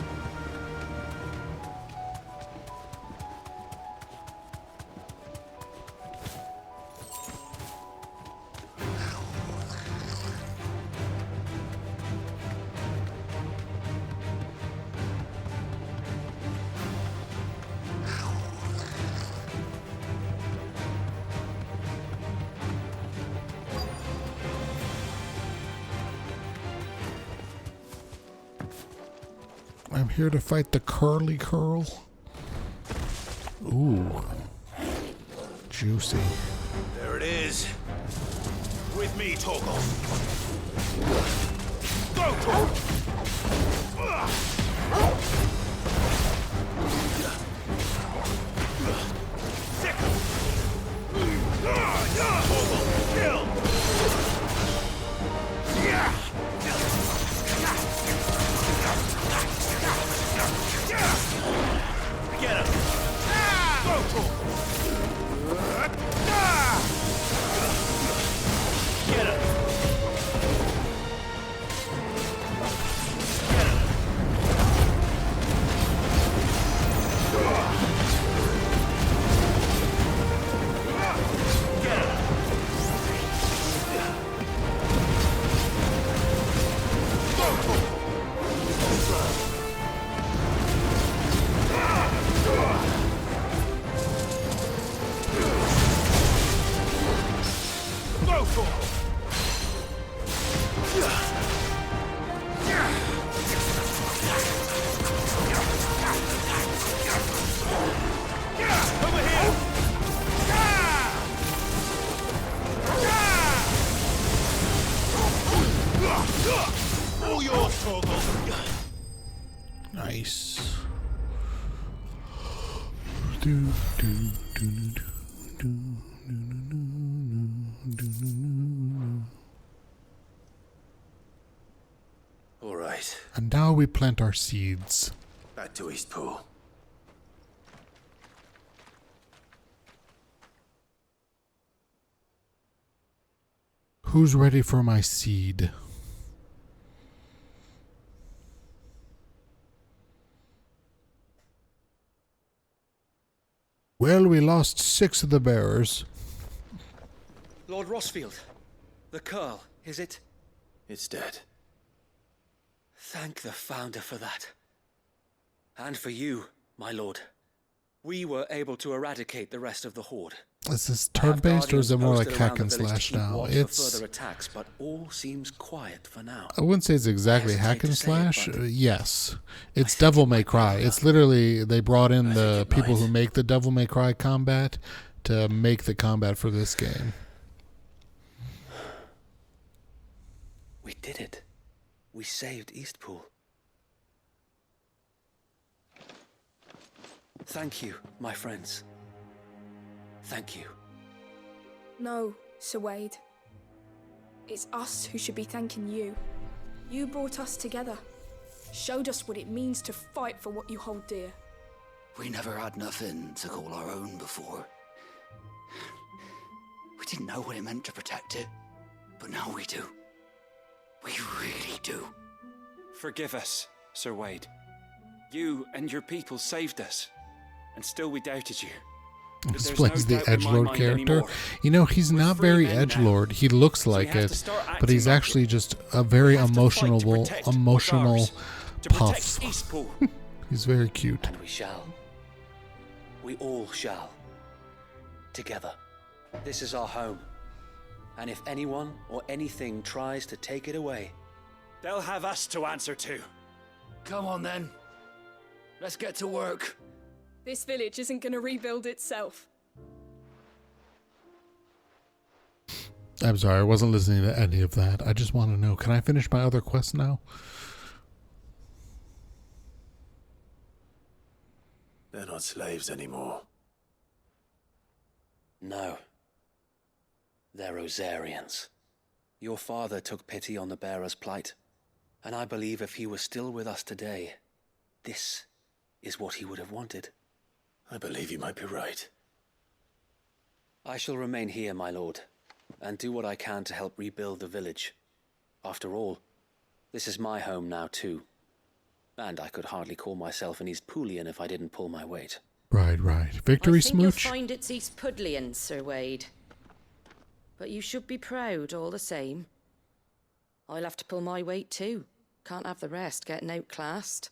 I'm here to fight the Curly Curl. Ooh. Juicy. There it is. With me, Torgal. Go, Torgal! Sick! Torgal, kill! Yeah! Get him! Go, Torgal! Get him! All yours, Torgal. Nice. Do, do, do, do, do, do. All right. And now we plant our seeds. Back to East Pool. Who's ready for my seed? Well, we lost 6 of the bearers. Lord Rossfield, the Curl, is it? It's dead. Thank the Founder for that. And for you, my lord. We were able to eradicate the rest of the Horde. Is this turn-based or is it more like hack and slash now? It's further attacks, but all seems quiet for now. I wouldn't say it's exactly hack and slash. Yes, it's Devil May Cry. It's literally they brought in the people who make the Devil May Cry combat to make the combat for this game. We did it. We saved Eastpool. Thank you, my friends. Thank you. No, Sir Wade. It's us who should be thanking you. You brought us together. Showed us what it means to fight for what you hold dear. We never had nothing to call our own before. We didn't know what it meant to protect it, but now we do. We really do. Forgive us, Sir Wade. You and your people saved us. and still we doubted you. But there's Explains no the doubt in my edgelord mind character. anymore. You know, he's We're not free very men now. edgelord. He looks So we like have it, to start but acting he's like actually it. just a very We have to fight to emotional, protect what's emotional ours, to puff. protect Eastpool. He's very cute. And we shall. We all shall. Together. This is our home. And if anyone or anything tries to take it away, they'll have us to answer to. Come on then. Let's get to work. This village isn't gonna rebuild itself. I'm sorry, I wasn't listening to any of that. I just want to know, can I finish my other quest now? They're not slaves anymore. No. They're Rosarians. Your father took pity on the bearer's plight, and I believe if he was still with us today, this is what he would have wanted. I believe you might be right. I shall remain here, my lord, and do what I can to help rebuild the village. After all, this is my home now too. And I could hardly call myself an Eastpoolian if I didn't pull my weight. Right. Victory I think smooch? you'll find it's East Pudlian, Sir Wade. But you should be proud all the same. I'll have to pull my weight too. Can't have the rest getting outclassed.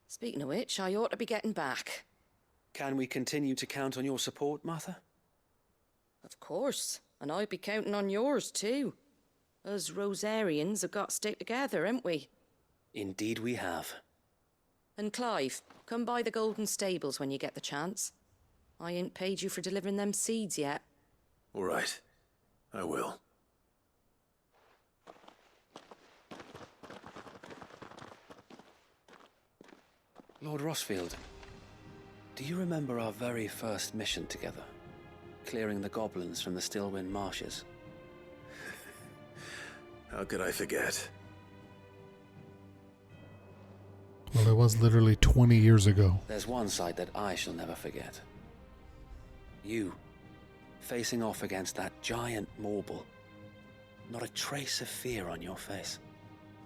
Speaking of which, I ought to be getting back. Can we continue to count on your support, Martha? Of course, and I'll be counting on yours too. Us Rosarians have got to stick together, haven't we? Indeed we have. And Clive, come by the Golden Stables when you get the chance. I ain't paid you for delivering them seeds yet. All right. I will. Lord Rossfield, do you remember our very first mission together? Clearing the goblins from the Stillwind Marshes? How could I forget? Well, it was literally 20 years ago. There's one sight that I shall never forget. You, facing off against that giant Morble. Not a trace of fear on your face.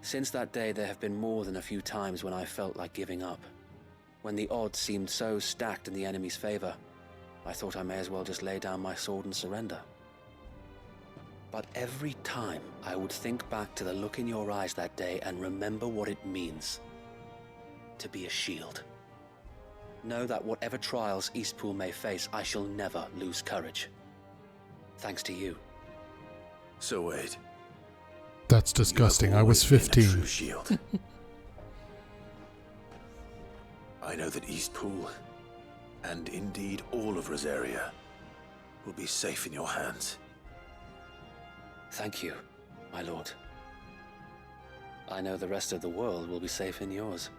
Since that day, there have been more than a few times when I felt like giving up. When the odds seemed so stacked in the enemy's favor, I thought I may as well just lay down my sword and surrender. But every time I would think back to the look in your eyes that day and remember what it means to be a shield. Know that whatever trials Eastpool may face, I shall never lose courage. Thanks to you. So Wade. That's disgusting. I was 15. True shield. I know that Eastpool, and indeed all of Rosaria, will be safe in your hands. Thank you, my lord. I know the rest of the world will be safe in yours.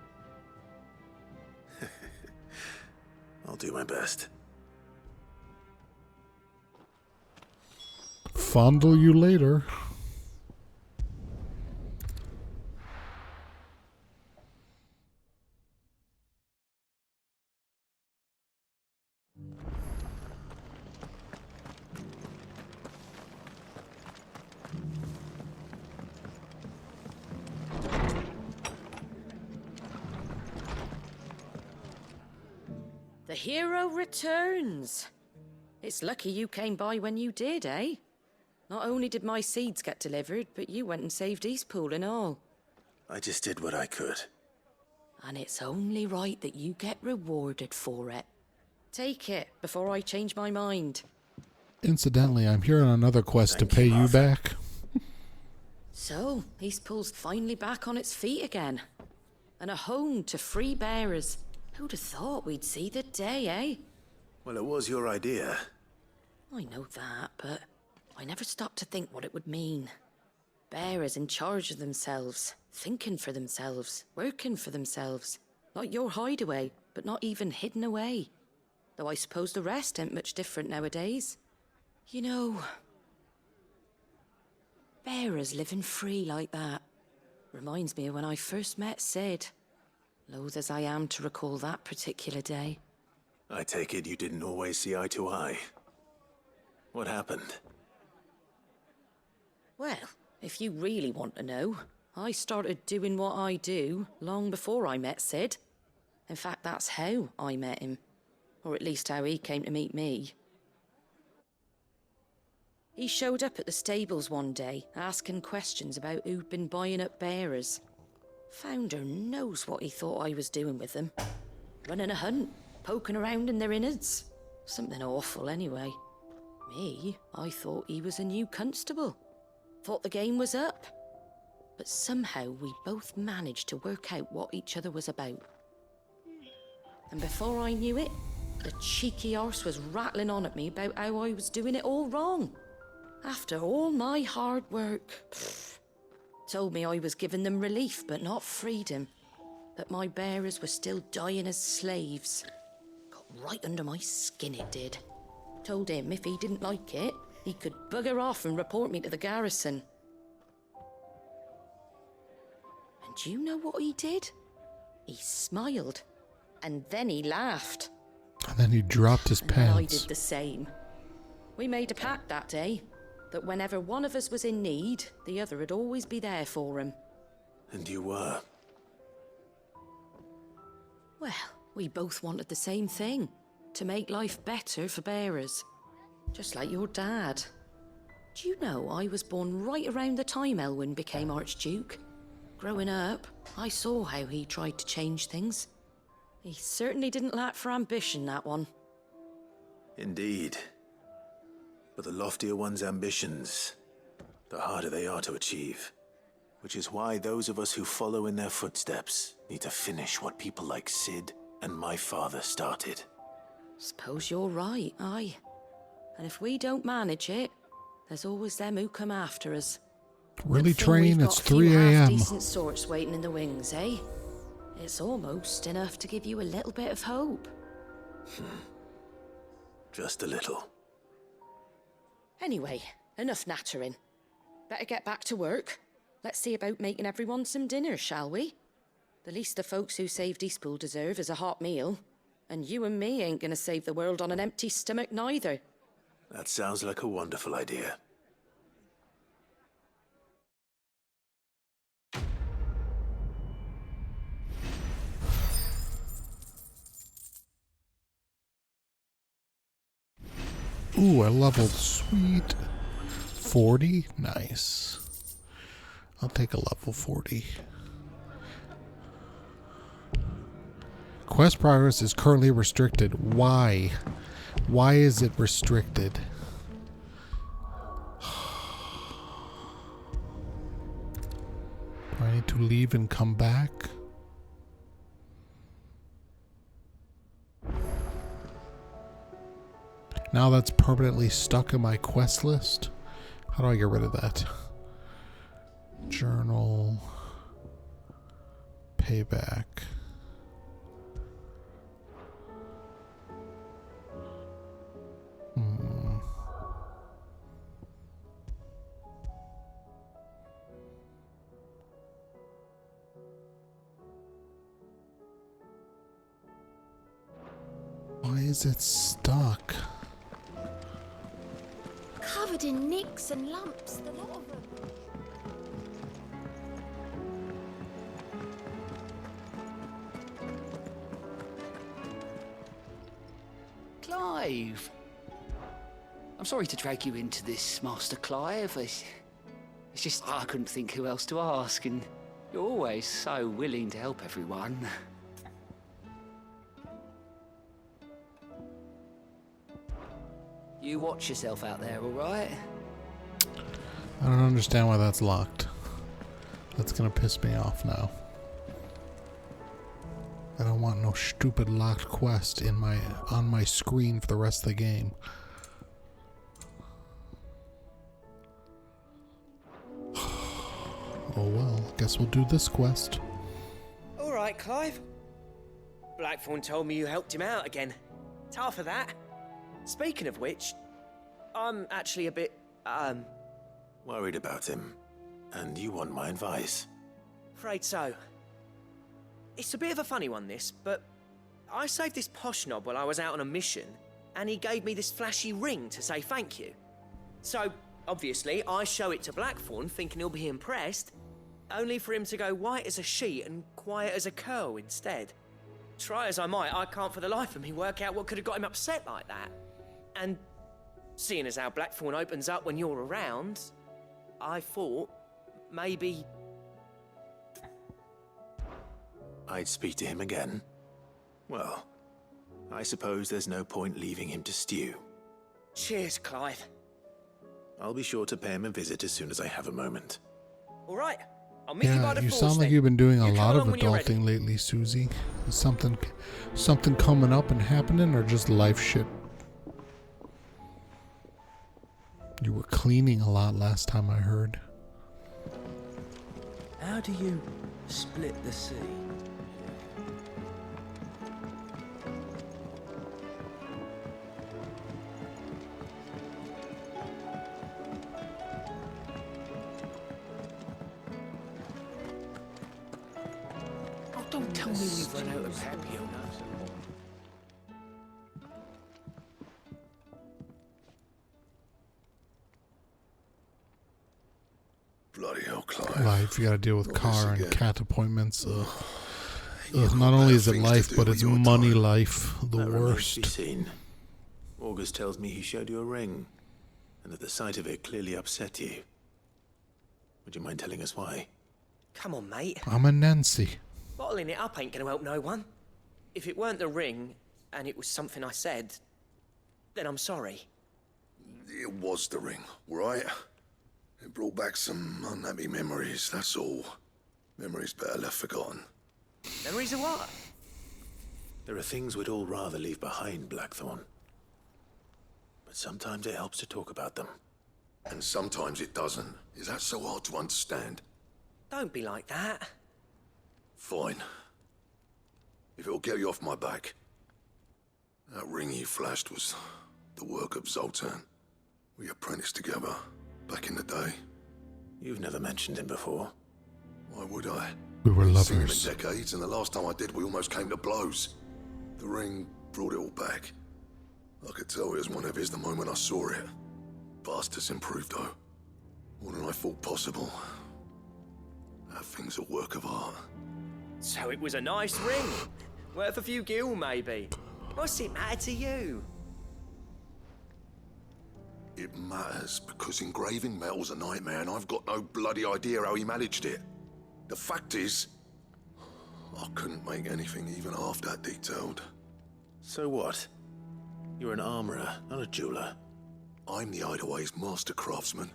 I'll do my best. Fondle you later. The hero returns. It's lucky you came by when you did, eh? Not only did my seeds get delivered, but you went and saved Eastpool and all. I just did what I could. And it's only right that you get rewarded for it. Take it before I change my mind. Incidentally, I'm here on another quest to pay you back. So, Eastpool's finally back on its feet again. And a home to free bearers. Who'd have thought we'd see the day, eh? Well, it was your idea. I know that, but I never stopped to think what it would mean. Bearers in charge of themselves, thinking for themselves, working for themselves. Like your hideaway, but not even hidden away. Though I suppose the rest ain't much different nowadays. You know, bearers living free like that reminds me of when I first met Sid. Loath as I am to recall that particular day. I take it you didn't always see eye to eye. What happened? Well, if you really want to know, I started doing what I do long before I met Sid. In fact, that's how I met him. Or at least how he came to meet me. He showed up at the stables one day, asking questions about who'd been buying up bearers. Founder knows what he thought I was doing with them. Running a hunt, poking around in their innards. Something awful, anyway. Me, I thought he was a new constable. Thought the game was up. But somehow we both managed to work out what each other was about. And before I knew it, the cheeky arse was rattling on at me about how I was doing it all wrong. After all my hard work. Told me I was giving them relief, but not freedom. That my bearers were still dying as slaves. Got right under my skin, it did. Told him if he didn't like it, he could bugger off and report me to the garrison. And do you know what he did? He smiled. And then he laughed. And then he dropped his pants. And I did the same. We made a pact that day. That whenever one of us was in need, the other would always be there for him. And you were? Well, we both wanted the same thing. To make life better for bearers. Just like your dad. Do you know I was born right around the time Elwyn became Archduke? Growing up, I saw how he tried to change things. He certainly didn't lack for ambition, that one. Indeed. But the loftier one's ambitions, the harder they are to achieve. Which is why those of us who follow in their footsteps need to finish what people like Sid and my father started. Suppose you're right, aye. And if we don't manage it, there's always them who come after us. Really, Train? It's 3 a.m. Decent sorts waiting in the wings, eh? It's almost enough to give you a little bit of hope. Just a little. Anyway, enough nattering. Better get back to work. Let's see about making everyone some dinner, shall we? The least the folks who saved Eastpool deserve is a hot meal. And you and me ain't gonna save the world on an empty stomach neither. That sounds like a wonderful idea. Ooh, I leveled. Sweet. 40? Nice. I'll take a level 40. Quest progress is currently restricted. Why? Why is it restricted? Do I need to leave and come back? Now that's permanently stuck in my quest list. How do I get rid of that? Journal. Payback. Why is it stuck? Covered in nicks and lumps, the lot of them. Clive! I'm sorry to drag you into this, Master Clive. It's just I couldn't think who else to ask, and you're always so willing to help everyone. You watch yourself out there, all right? I don't understand why that's locked. That's gonna piss me off now. I don't want no stupid locked quest on my screen for the rest of the game. Oh well, guess we'll do this quest. All right, Clive. Blackthorn told me you helped him out again. Tough for that. Speaking of which, I'm actually a bit, Worried about him. And you want my advice? afraid so. It's a bit of a funny one, this, but I saved this posh knob while I was out on a mission, and he gave me this flashy ring to say thank you. So, obviously, I show it to Blackthorn, thinking he'll be impressed, only for him to go white as a sheet and quiet as a curl instead. try as I might, I can't for the life of me work out what could have got him upset like that. And seeing as how Blackthorn opens up when you're around, I thought maybe... I'd speak to him again. Well, I suppose there's no point leaving him to stew. Cheers, Clive. I'll be sure to pay him a visit as soon as I have a moment. All right, I'll meet you by Yeah, the you force sound like then. you've been doing a You come lot of along when you're ready. adulting lately, Susie. Is something coming up and happening, or just life shit? You were cleaning a lot last time I heard. How do you split the sea? Oh, don't tell me we've run out of happy owners. Bloody hell, Clive. Life, you gotta deal with Not car this and again. cat appointments. Ugh. You've got Not only better is it things to life, do but with it's your money time. life. The That remains worst. to be seen. August tells me he showed you a ring, and that the sight of it clearly upset you. Would you mind telling us why? Come on, mate. I'm a Nancy. Bottling it up ain't gonna help no one. If it weren't the ring, and it was something I said, then I'm sorry. It was the ring, right? It brought back some unhappy memories, that's all. Memories better left forgotten. Memories of what? There are things we'd all rather leave behind, Blackthorn. But sometimes it helps to talk about them. And sometimes it doesn't. Is that so hard to understand? Don't be like that. Fine. If it'll get you off my back. That ring you flashed was the work of Zoltan. We apprenticed together, back in the day. You've never mentioned him before. Why would I? We were Ain't seen him in lovers. decades, and the last time I did, we almost came to blows. The ring brought it all back. I could tell it was one of his the moment I saw it. Bastard's improved, though. More than I thought possible. That thing's a work of art. So it was a nice ring. Worth a few gil, maybe. What's it matter to you? It matters because engraving metal's a nightmare, and I've got no bloody idea how he managed it. The fact is, I couldn't make anything even half that detailed. So what? You're an armorer, not a jeweler. I'm the Hideaway's master craftsman.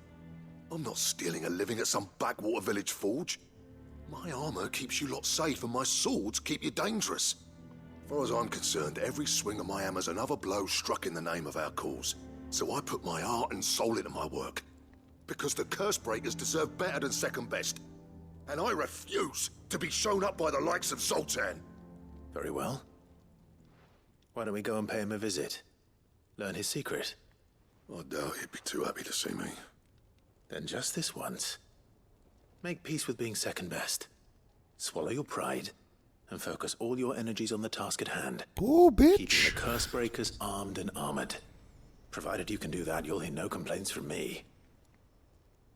I'm not stealing a living at some backwater village forge. My armor keeps you lot safe, and my swords keep you dangerous. As far as I'm concerned, every swing of my hammer's another blow struck in the name of our cause. So I put my heart and soul into my work. Because the curse breakers deserve better than second best. And I refuse to be shown up by the likes of Zoltan. Very well. Why don't we go and pay him a visit? Learn his secret. I doubt he'd be too happy to see me. Then just this once. Make peace with being second best. Swallow your pride, and focus all your energies on the task at hand. Oh, bitch. Keeping the curse breakers armed and armored. Provided you can do that, you'll hear no complaints from me.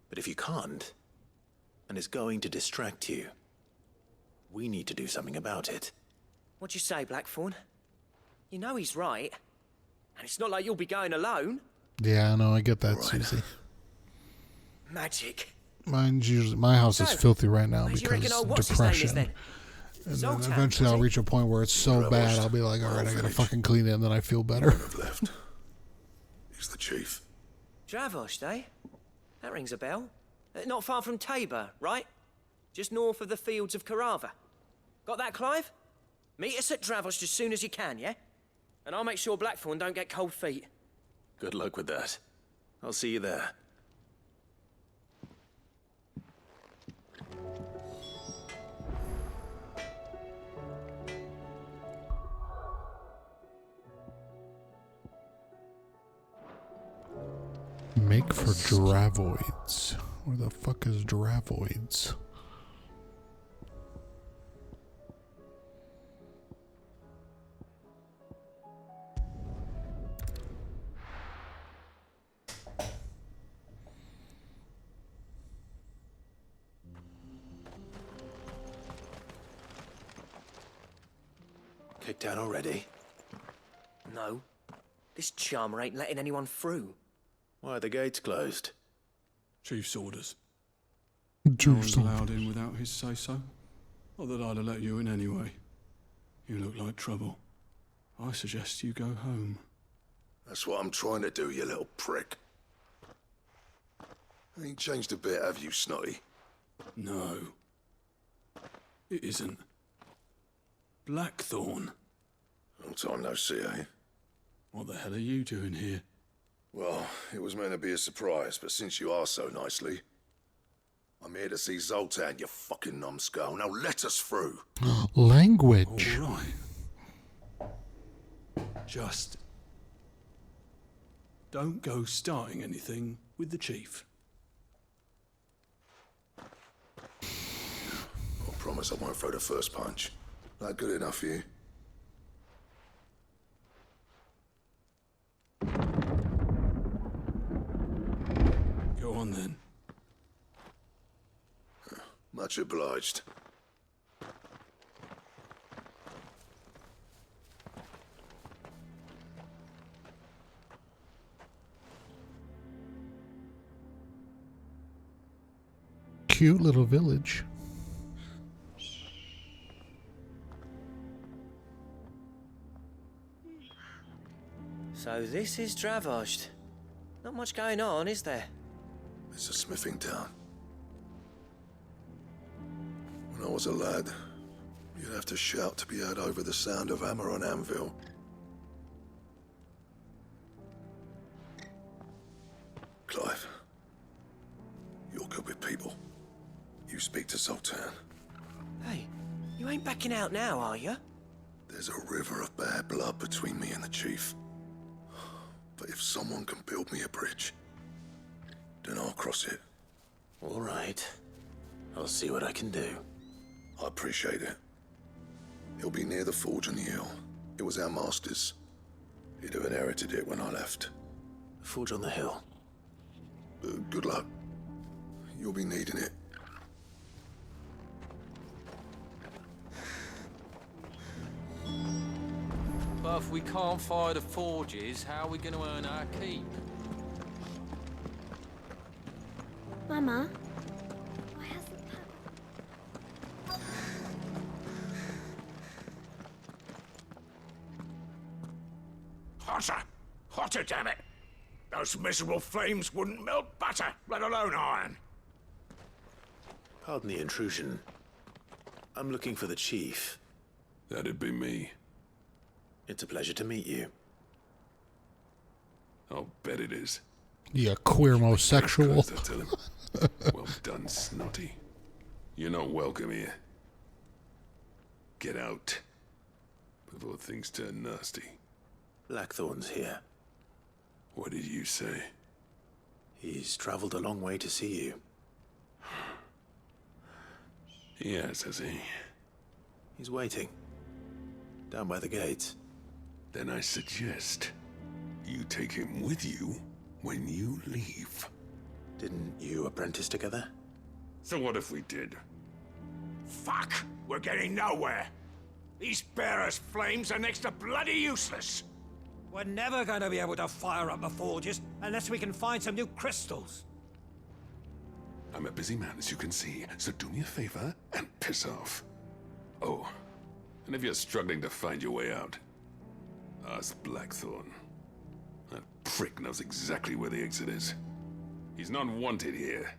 But if you can't, and it's going to distract you, we need to do something about it. What'd you say, Blackthorn? You know he's right. And it's not like you'll be going alone. Yeah, I know. I get that, Susie. Magic. My house is So, filthy right now where do you reckon because old what's-his-name is depression. then? And then Zoltan, eventually was I'll he? reach a point where it's so bad I'll be like, all right, I gotta fucking clean it, and then I feel better. I've left. He's the chief. Dravosh, eh? That rings a bell. Not far from Tabor, right? Just north of the fields of Carava. Got that, Clive? Meet us at Dravosh as soon as you can, yeah? And I'll make sure Blackthorn don't get cold feet. Good luck with that. I'll see you there. Make for Dravoids. Where the fuck is Dravoids? kicked out already? No. This charmer ain't letting anyone through. Why are the gates closed? Chief's orders. No Chief's one's allowed in without his say-so. Not that I'd have let you in anyway. You look like trouble. I suggest you go home. That's what I'm trying to do, you little prick. Ain't changed a bit, have you, Snotty? No. It isn't. Blackthorn. Long time no see, eh? What the hell are you doing here? Well, it was meant to be a surprise, but since you are so nicely, I'm here to see Zoltan, you fucking numbskull. Now let us through. Language. All right. Just don't go starting anything with the chief. I promise I won't throw the first punch. That good enough for you? Go on then. Much obliged. Cute little village. So this is Dravosht. Not much going on, is there? It's a smithing town. When I was a lad, you'd have to shout to be heard over the sound of hammer on anvil. Clive, you're good with people. You speak to Zoltan. Hey, you ain't backing out now, are you? There's a river of bad blood between me and the chief. But if someone can build me a bridge, then I'll cross it. All right. I'll see what I can do. I appreciate it. He'll be near the forge on the hill. It was our master's. He'd have inherited it when I left. The forge on the hill? Good luck. You'll be needing it. But if we can't fire the forges, how are we going to earn our keep? Mama, why hasn't Hotter! Hotter, damn it! Those miserable flames wouldn't melt butter, let alone iron. Pardon the intrusion. I'm looking for the chief. That'd be me. It's a pleasure to meet you. I'll bet it is. Yeah, queer homosexual. Tell him. Well done, Snotty. You're not welcome here. Get out before things turn nasty. Blackthorn's here. What did you say? He's traveled a long way to see you. Yes, has he? He's waiting. Down by the gates. Then I suggest you take him with you when you leave. Didn't you apprentice together? So what if we did? Fuck! We're getting nowhere! These bearers' flames are next to bloody useless! We're never going to be able to fire up the forges unless we can find some new crystals. I'm a busy man, as you can see, so do me a favor and piss off. Oh, and if you're struggling to find your way out, ask Blackthorn. That prick knows exactly where the exit is. He's not wanted here.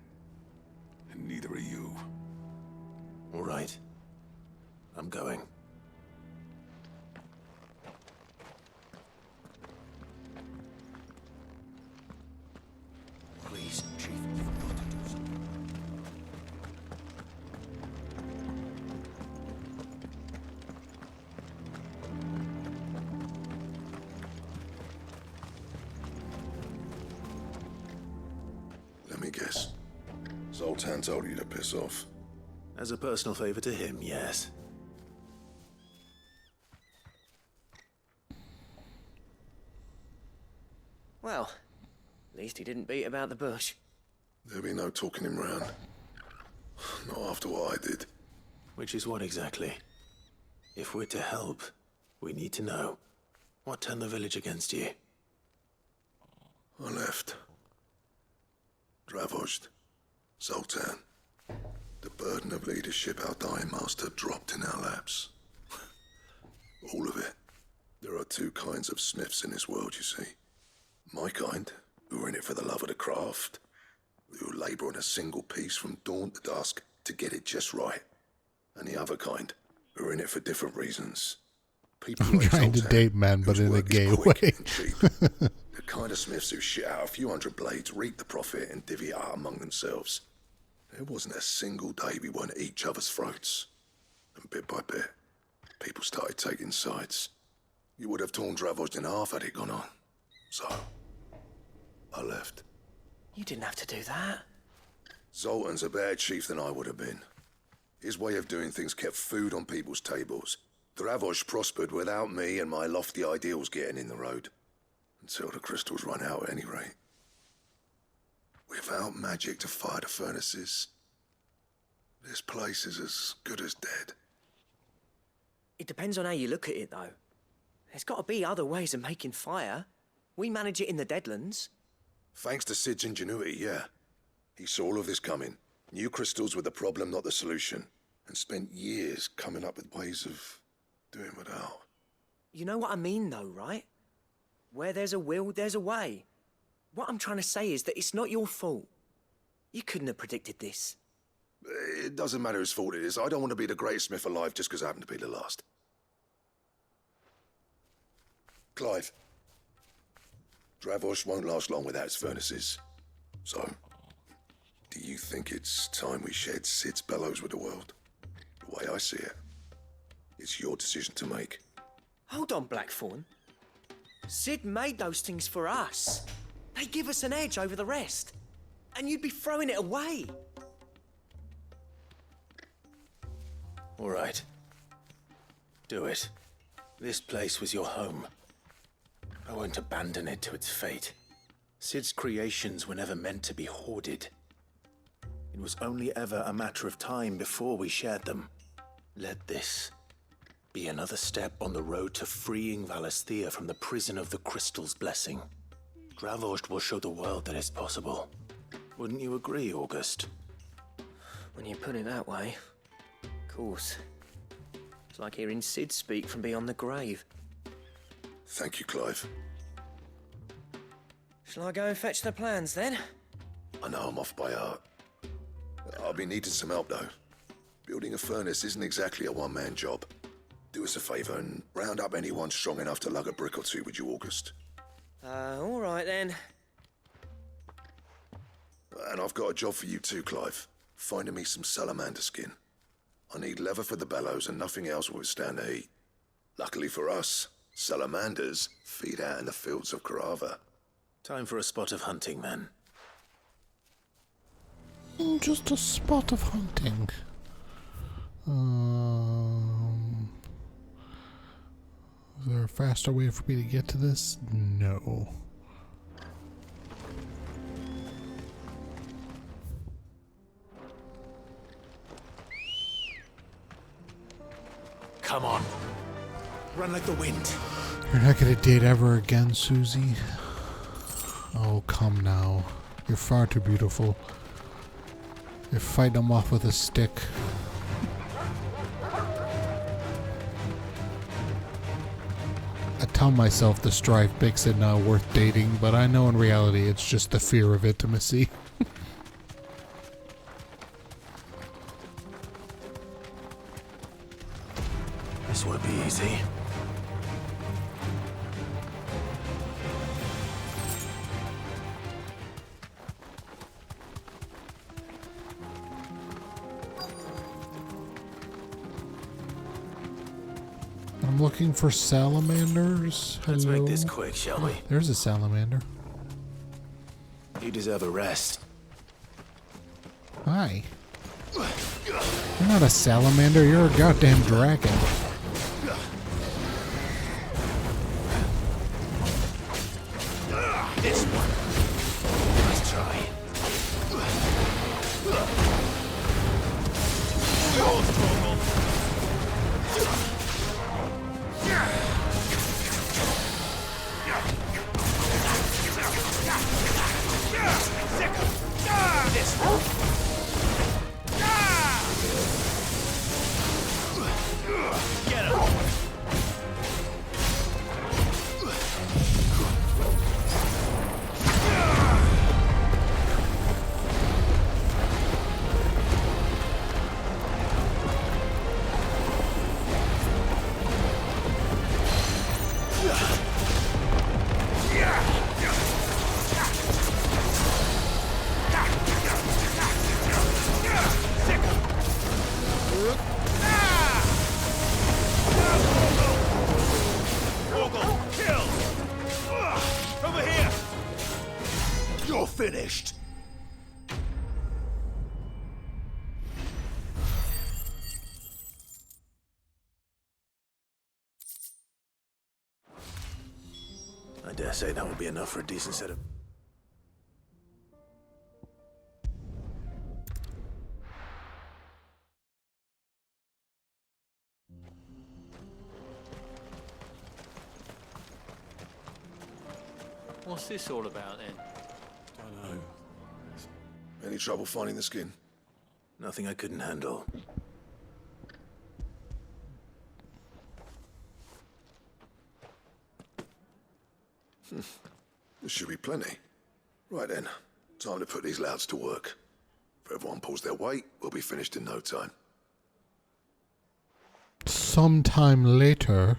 And neither are you. All right. I'm going. Please, Chief, you've got to do something. Let me guess. Zoltan told you to piss off. As a personal favor to him, yes. Well, at least he didn't beat about the bush. There'll be no talking him round. Not after what I did. Which is what exactly? If we're to help, We need to know. What turned the village against you? I left. Dravozd, Zoltan. The burden of leadership our dying master dropped in our laps. All of it. There are two kinds of smiths in this world, you see. My kind, who are in it for the love of the craft, who labour on a single piece from dawn to dusk to get it just right. And the other kind, who are in it for different reasons. People I'm like trying to Zoltan, date men, but whose in a work is gay quick way. and cheap. The kind of smiths who shit out a few hundred blades, reap the profit, and divvy it out among themselves. There wasn't a single day we weren't at each other's throats. And bit by bit, people started taking sides. You would have torn Dravozd in half had it gone on. So, I left. You didn't have to do that. Zoltan's a better chief than I would have been. His way of doing things kept food on people's tables. Dravozd prospered without me and my lofty ideals getting in the road. Until the crystals run out at any rate. Without magic to fire the furnaces, this place is as good as dead. It depends on how you look at it, though. There's got to be other ways of making fire. We manage it in the Deadlands. Thanks to Sid's ingenuity, yeah. He saw all of this coming. Knew crystals were the problem, not the solution. And spent years coming up with ways of doing without. You know what I mean, though, right? Where there's a will, there's a way. What I'm trying to say is that it's not your fault. You couldn't have predicted this. It doesn't matter whose fault it is. I don't want to be the greatest smith alive just because I happen to be the last. Clive. Dravozd won't last long without its furnaces. So, do you think it's time we shared Sid's bellows with the world? The way I see it, it's your decision to make. Hold on, Blackthorn. Sid made those things for us. They give us an edge over the rest. And you'd be throwing it away. All right. Do it. This place was your home. I won't abandon it to its fate. Sid's creations were never meant to be hoarded. It was only ever a matter of time before we shared them. Let this be another step on the road to freeing Valisthea from the prison of the Crystal's blessing. Dravozd will show the world that it's possible. Wouldn't you agree, August? When you put it that way, of course. It's like hearing Sid speak from beyond the grave. Thank you, Clive. Shall I go and fetch the plans, then? I know I'm off by heart. I'll be needing some help, though. Building a furnace isn't exactly a one-man job. Do us a favour and round up anyone strong enough to lug a brick or two, would you, August? All right, then. And I've got a job for you too, Clive. Finding me some salamander skin. I need leather for the bellows and nothing else will withstand the heat. Luckily for us, salamanders feed out in the fields of Karava. Time for a spot of hunting, then. Just a spot of hunting. Is there a faster way for me to get to this? No. Come on. Run like the wind. You're not gonna date ever again, Susie. Oh, come now. You're far too beautiful. You're fighting them off with a stick. I tell myself the strife makes it not worth dating, but I know in reality it's just the fear of intimacy. This won't be easy. I'm looking for salamanders. Let's Hello? make this quick, shall we? There's a salamander. You deserve a rest. Hi. You're not a salamander, you're a goddamn dragon. This one. Nice try. Get him! Finished. I dare say that will be enough for a decent set of... What's this all about then? Don't know. Any trouble finding the skin? Nothing I couldn't handle. There should be plenty. Right then, time to put these louts to work. If everyone pulls their weight, we'll be finished in no time. Sometime later.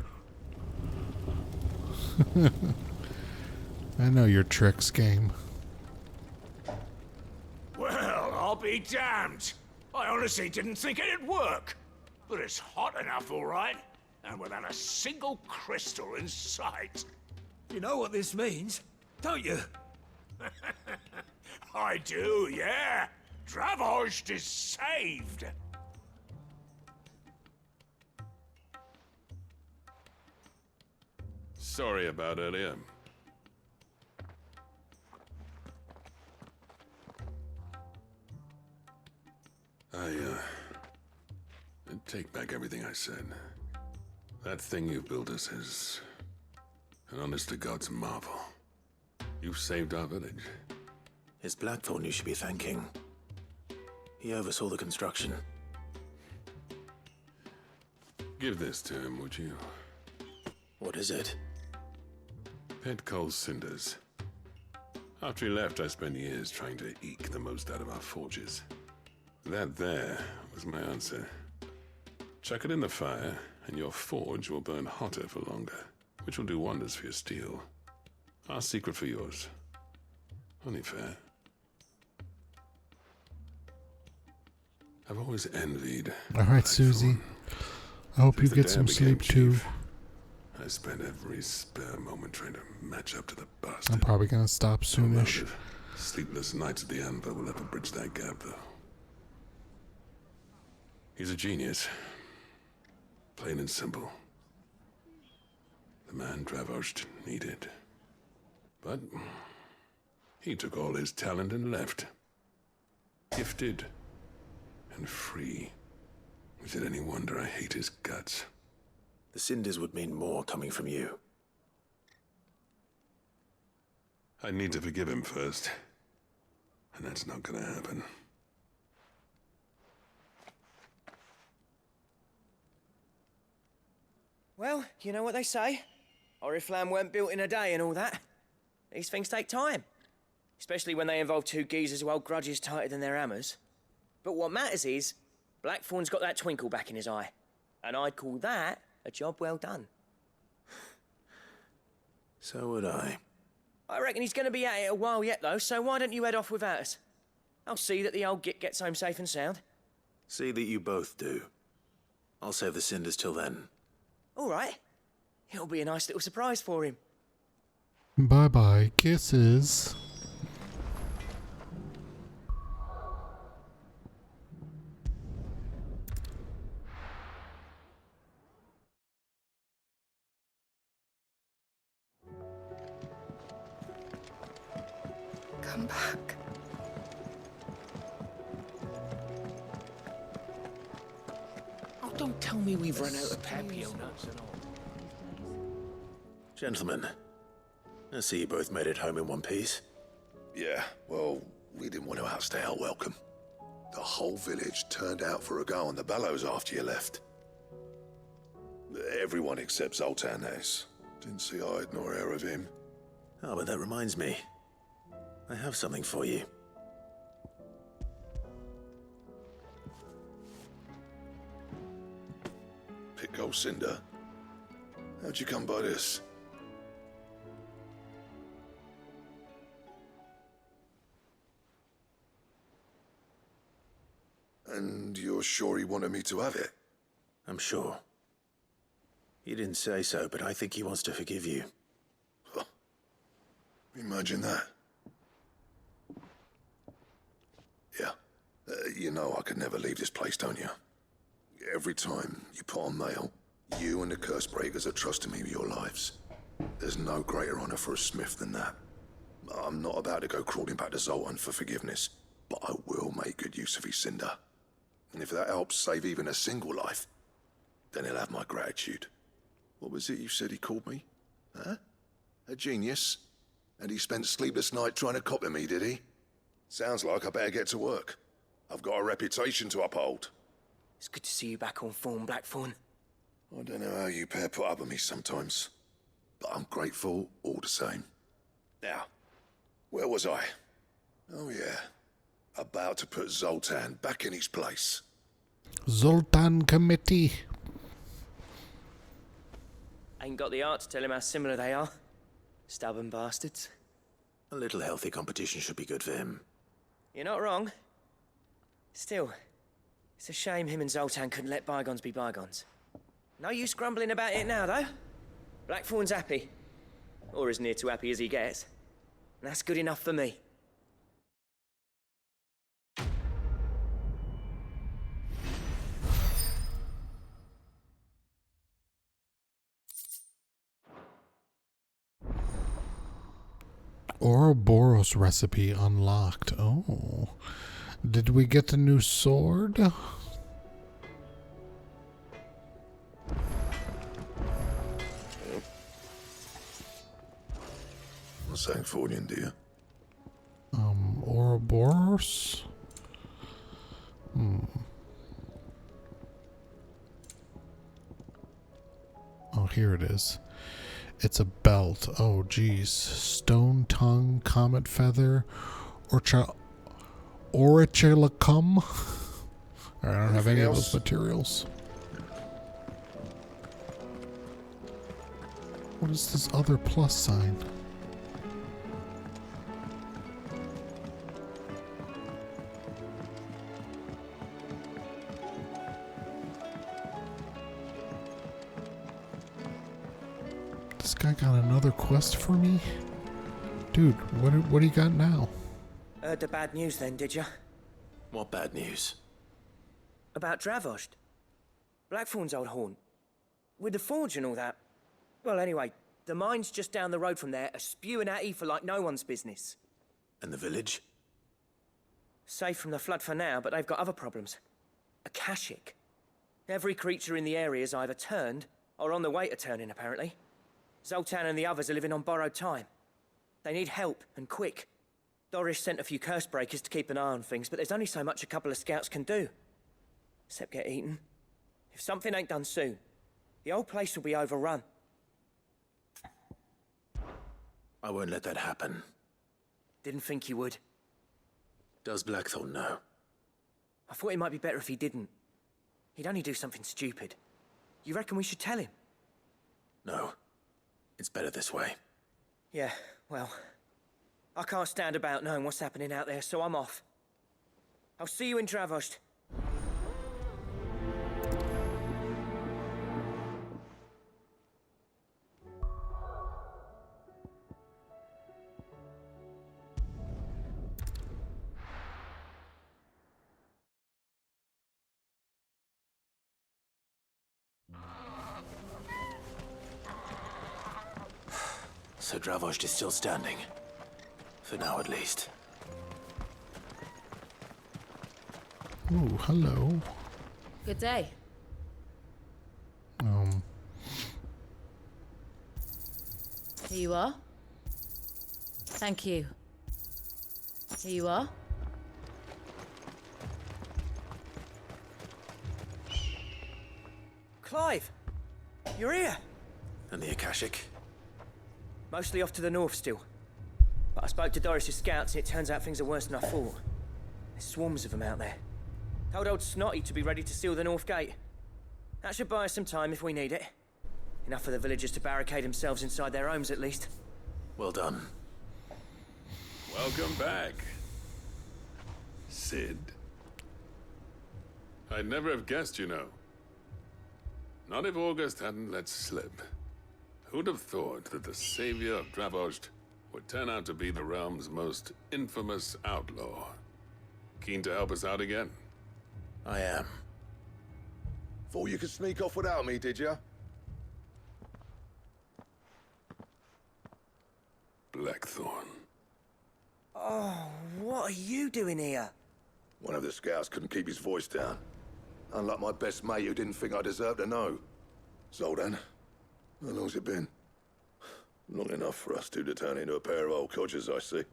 I know your tricks, game. Well, I'll be damned. I honestly didn't think it'd work. But it's hot enough, all right. And without a single crystal in sight. You know what this means, don't you? I do, yeah. Dravost is saved. Sorry about earlier. I take back everything I said. That thing you built us is an honest-to-God's marvel. You've saved our village. It's Blackthorn you should be thanking. He oversaw the construction. Give this to him, would you? What is it? Pet Cole's cinders. After he left, I spent years trying to eke the most out of our forges. That there was my answer. Chuck it in the fire, and your forge will burn hotter for longer, which will do wonders for your steel. Our secret for yours. Only fair. I've always envied. Alright, Susie. I hope you get some sleep too. I spent every spare moment trying to match up to the bastard. I'm probably gonna stop soonish. Sleepless nights at the Anvil will never bridge that gap, though. He's a genius. Plain and simple. The man Dravost needed. But he took all his talent and left. Gifted and free. Is it any wonder I hate his guts? The cinders would mean more coming from you. I need to forgive him first. And that's not gonna happen. Well, you know what they say. Oriflamme weren't built in a day and all that. These things take time. Especially when they involve two geezers who hold grudges tighter than their hammers. But what matters is, Blackthorn's got that twinkle back in his eye. And I'd call that a job well done. So would I. I reckon he's going to be at it a while yet, though, so why don't you head off without us? I'll see that the old git gets home safe and sound. See that you both do. I'll save the cinders till then. All right. It'll be a nice little surprise for him. Bye-bye. Kisses. Come back. Oh, don't tell me we've run out of papio nuts and all. Gentlemen, I see you both made it home in one piece. Yeah, well, we didn't want to outstay our welcome. The whole village turned out for a go on the bellows after you left. Everyone except Zoltan has. Didn't see hide nor hair of him. Oh, but that reminds me. I have something for you. Pico Cinder. How'd you come by this? And you're sure he wanted me to have it? I'm sure. He didn't say so, but I think he wants to forgive you. Huh. Imagine that. Yeah. You know I could never leave this place, don't you? Every time you put on mail, you and the curse breakers are trusting me with your lives. There's no greater honor for a smith than that. I'm not about to go crawling back to Zoltan for forgiveness, but I will make good use of his cinder. And if that helps save even a single life, then he'll have my gratitude. What was it you said he called me? Huh? A genius? And he spent sleepless night trying to copy me, did he? Sounds like I better get to work. I've got a reputation to uphold. It's good to see you back on form, Blackthorn. I don't know how you pair put up with me sometimes, but I'm grateful all the same. Now, where was I? Oh yeah, about to put Zoltan back in his place. Zoltan Committee. Ain't got the art to tell him how similar they are. Stubborn bastards. A little healthy competition should be good for him. You're not wrong. Still, it's a shame him and Zoltan couldn't let bygones be bygones. No use grumbling about it now, though. Blackthorn's happy. Or as near to happy as he gets. And that's good enough for me. Ouroboros recipe unlocked. Oh. Did we get the new sword? What's that for you, dear? Ouroboros? Oh, here it is. It's a belt. Oh, geez. Stone tongue, comet feather, Aurichalacum. I don't have any of those materials. What is this other plus sign? This guy got another quest for me? Dude, what do you got now? Heard the bad news then, did you? What bad news? About Dravost. Blackthorn's old haunt. With the forge and all that. Well, anyway, the mines just down the road from there are spewing out ether like no one's business. And the village? Safe from the flood for now, but they've got other problems. Akashic. Every creature in the area is either turned or on the way to turning, apparently. Zoltan and the others are living on borrowed time. They need help, and quick. Doris sent a few curse breakers to keep an eye on things, but there's only so much a couple of scouts can do. Except get eaten. If something ain't done soon, the old place will be overrun. I won't let that happen. Didn't think you would. Does Blackthorn know? I thought it might be better if he didn't. He'd only do something stupid. You reckon we should tell him? No. It's better this way. Yeah, well, I can't stand about knowing what's happening out there, so I'm off. I'll see you in Dravost. So Dravost is still standing. For now, at least. Ooh, hello. Good day. Here you are. Thank you. Here you are. Clive! You're here! And the Akashic? Mostly off to the north still. But I spoke to Doris's scouts and it turns out things are worse than I thought. There's swarms of them out there. Told old Snotty to be ready to seal the north gate. That should buy us some time if we need it. Enough for the villagers to barricade themselves inside their homes at least. Well done. Welcome back, Sid. I'd never have guessed, you know. Not if August hadn't let slip. Who'd have thought that the savior of Dravost would turn out to be the realm's most infamous outlaw? Keen to help us out again? I am. Thought you could sneak off without me, did you? Blackthorn. Oh, what are you doing here? One of the scouts couldn't keep his voice down. Unlike my best mate who didn't think I deserved to know. Zoldan, how long's it been? Long enough for us two to turn into a pair of old codgers, I see.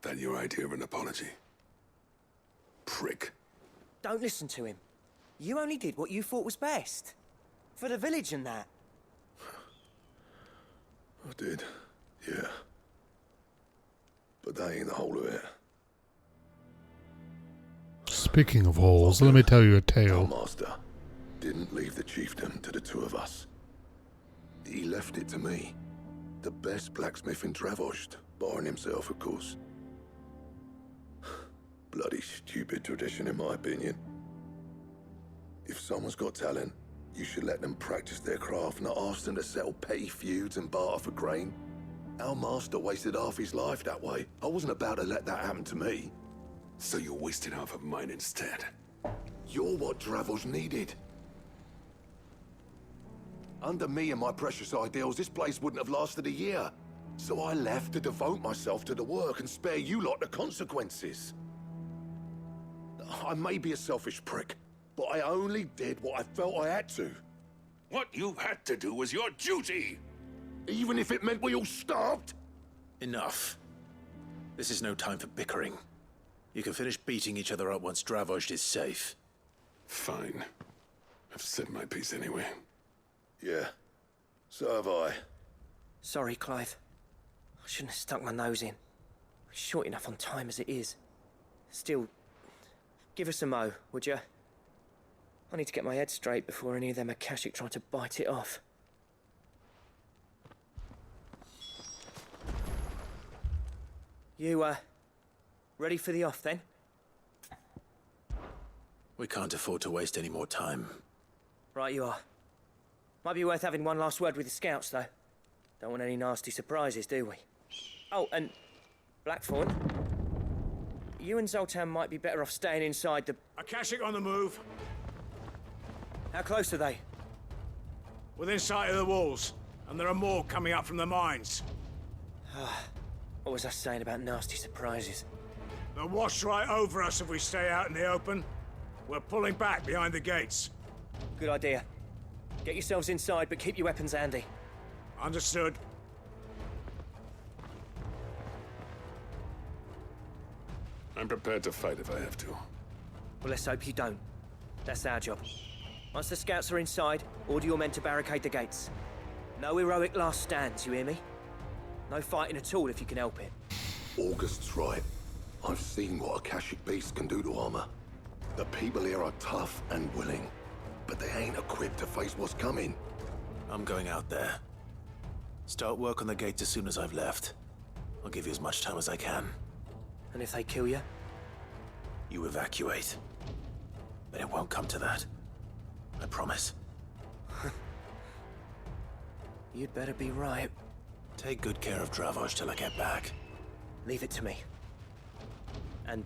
That your idea of an apology? Prick. Don't listen to him. You only did what you thought was best. For the village and that. I did, yeah. But that ain't the whole of it. Speaking of holes, let me tell you a Our tale. master didn't leave the chiefdom to the two of us. He left it to me. The best blacksmith in Dravost, barring himself, of course. Bloody stupid tradition, in my opinion. If someone's got talent, you should let them practice their craft, not ask them to settle petty feuds and barter for grain. Our master wasted half his life that way. I wasn't about to let that happen to me. So you wasted half of mine instead. You're what Dravost needed. Under me and my precious ideals, this place wouldn't have lasted a year. So I left to devote myself to the work and spare you lot the consequences. I may be a selfish prick, but I only did what I felt I had to. What you had to do was your duty! Even if it meant we all starved? Enough. This is no time for bickering. You can finish beating each other up once Dravost is safe. Fine. I've said my piece anyway. Yeah, so have I. Sorry, Clive. I shouldn't have stuck my nose in. We're short enough on time as it is. Still, give us a mo, would you? I need to get my head straight before any of them Akashic try to bite it off. You, ready for the off, then? We can't afford to waste any more time. Right you are. Might be worth having one last word with the scouts, though. Don't want any nasty surprises, do we? Oh, and Blackthorn, you and Zoltan might be better off staying inside the... Akashic on the move. How close are they? Within sight of the walls, and there are more coming up from the mines. What was I saying about nasty surprises? They'll wash right over us if we stay out in the open. We're pulling back behind the gates. Good idea. Get yourselves inside, but keep your weapons handy. Understood. I'm prepared to fight if I have to. Well, let's hope you don't. That's our job. Once the scouts are inside, order your men to barricade the gates. No heroic last stands, you hear me? No fighting at all if you can help it. August's right. I've seen what Akashic beasts can do to armor. The people here are tough and willing, but they ain't equipped to face what's coming. I'm going out there. Start work on the gates as soon as I've left. I'll give you as much time as I can. And if they kill you? You evacuate. But it won't come to that. I promise. You'd better be right. Take good care of Dravost till I get back. Leave it to me. And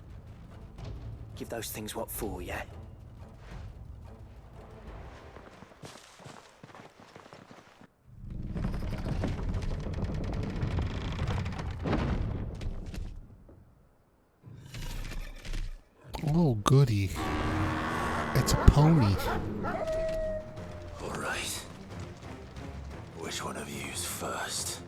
give those things what for, yeah? Oh, goody. It's a pony. All right. Which one of you's first?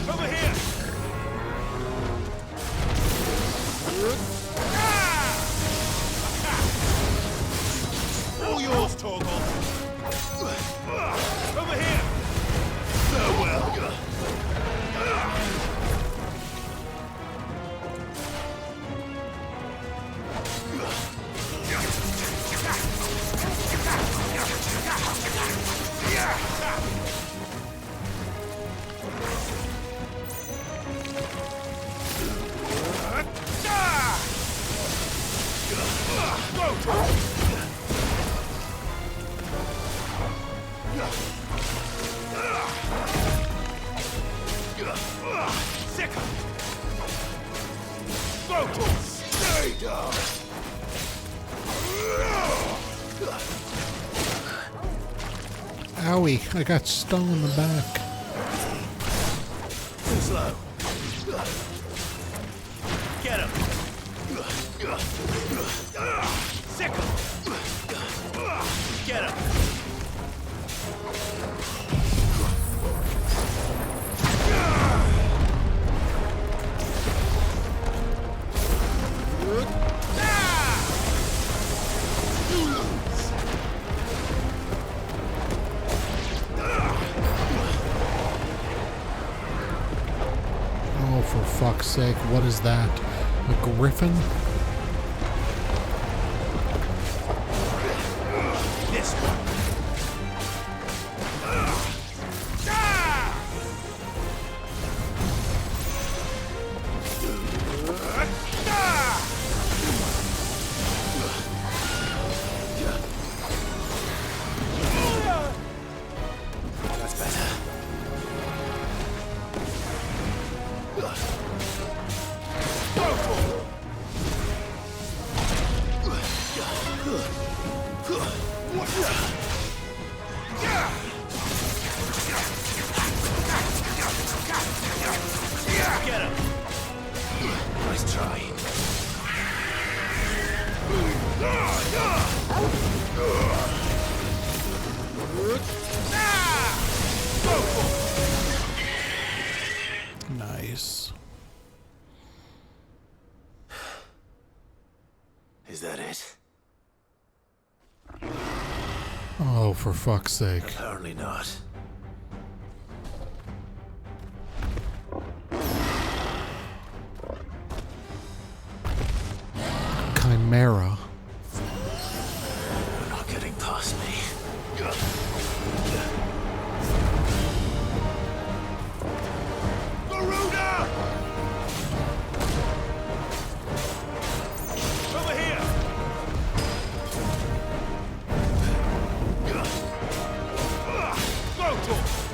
Over here! All yours, Torgal! Over here! Farewell! Stay down! Owie, I got stung in the back. Too slow. Get him! Sick him! Get him! Oh, for fuck's sake, what is that? A griffin? This one. That's better. Get him! Nice try. Nice. Is that it? Oh, for fuck's sake. Apparently not. Chimera. You're not getting past me. Garuda! Over here! Go to him!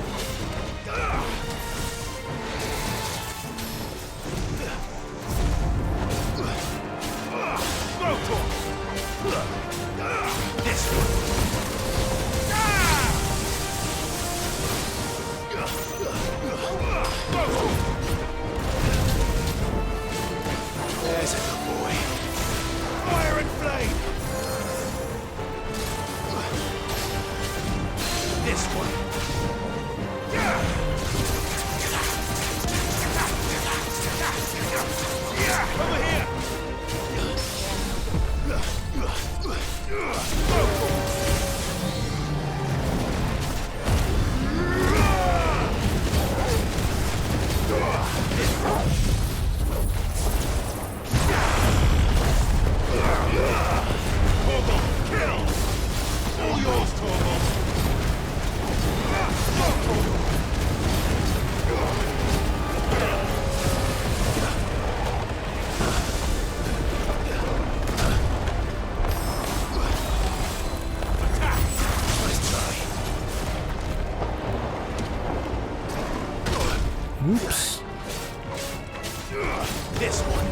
Go to him! This one! Go to him! There's a good boy. Fire and flame! This one! Over here! Torgal, kill! All yours, Torgal! Oops. This one.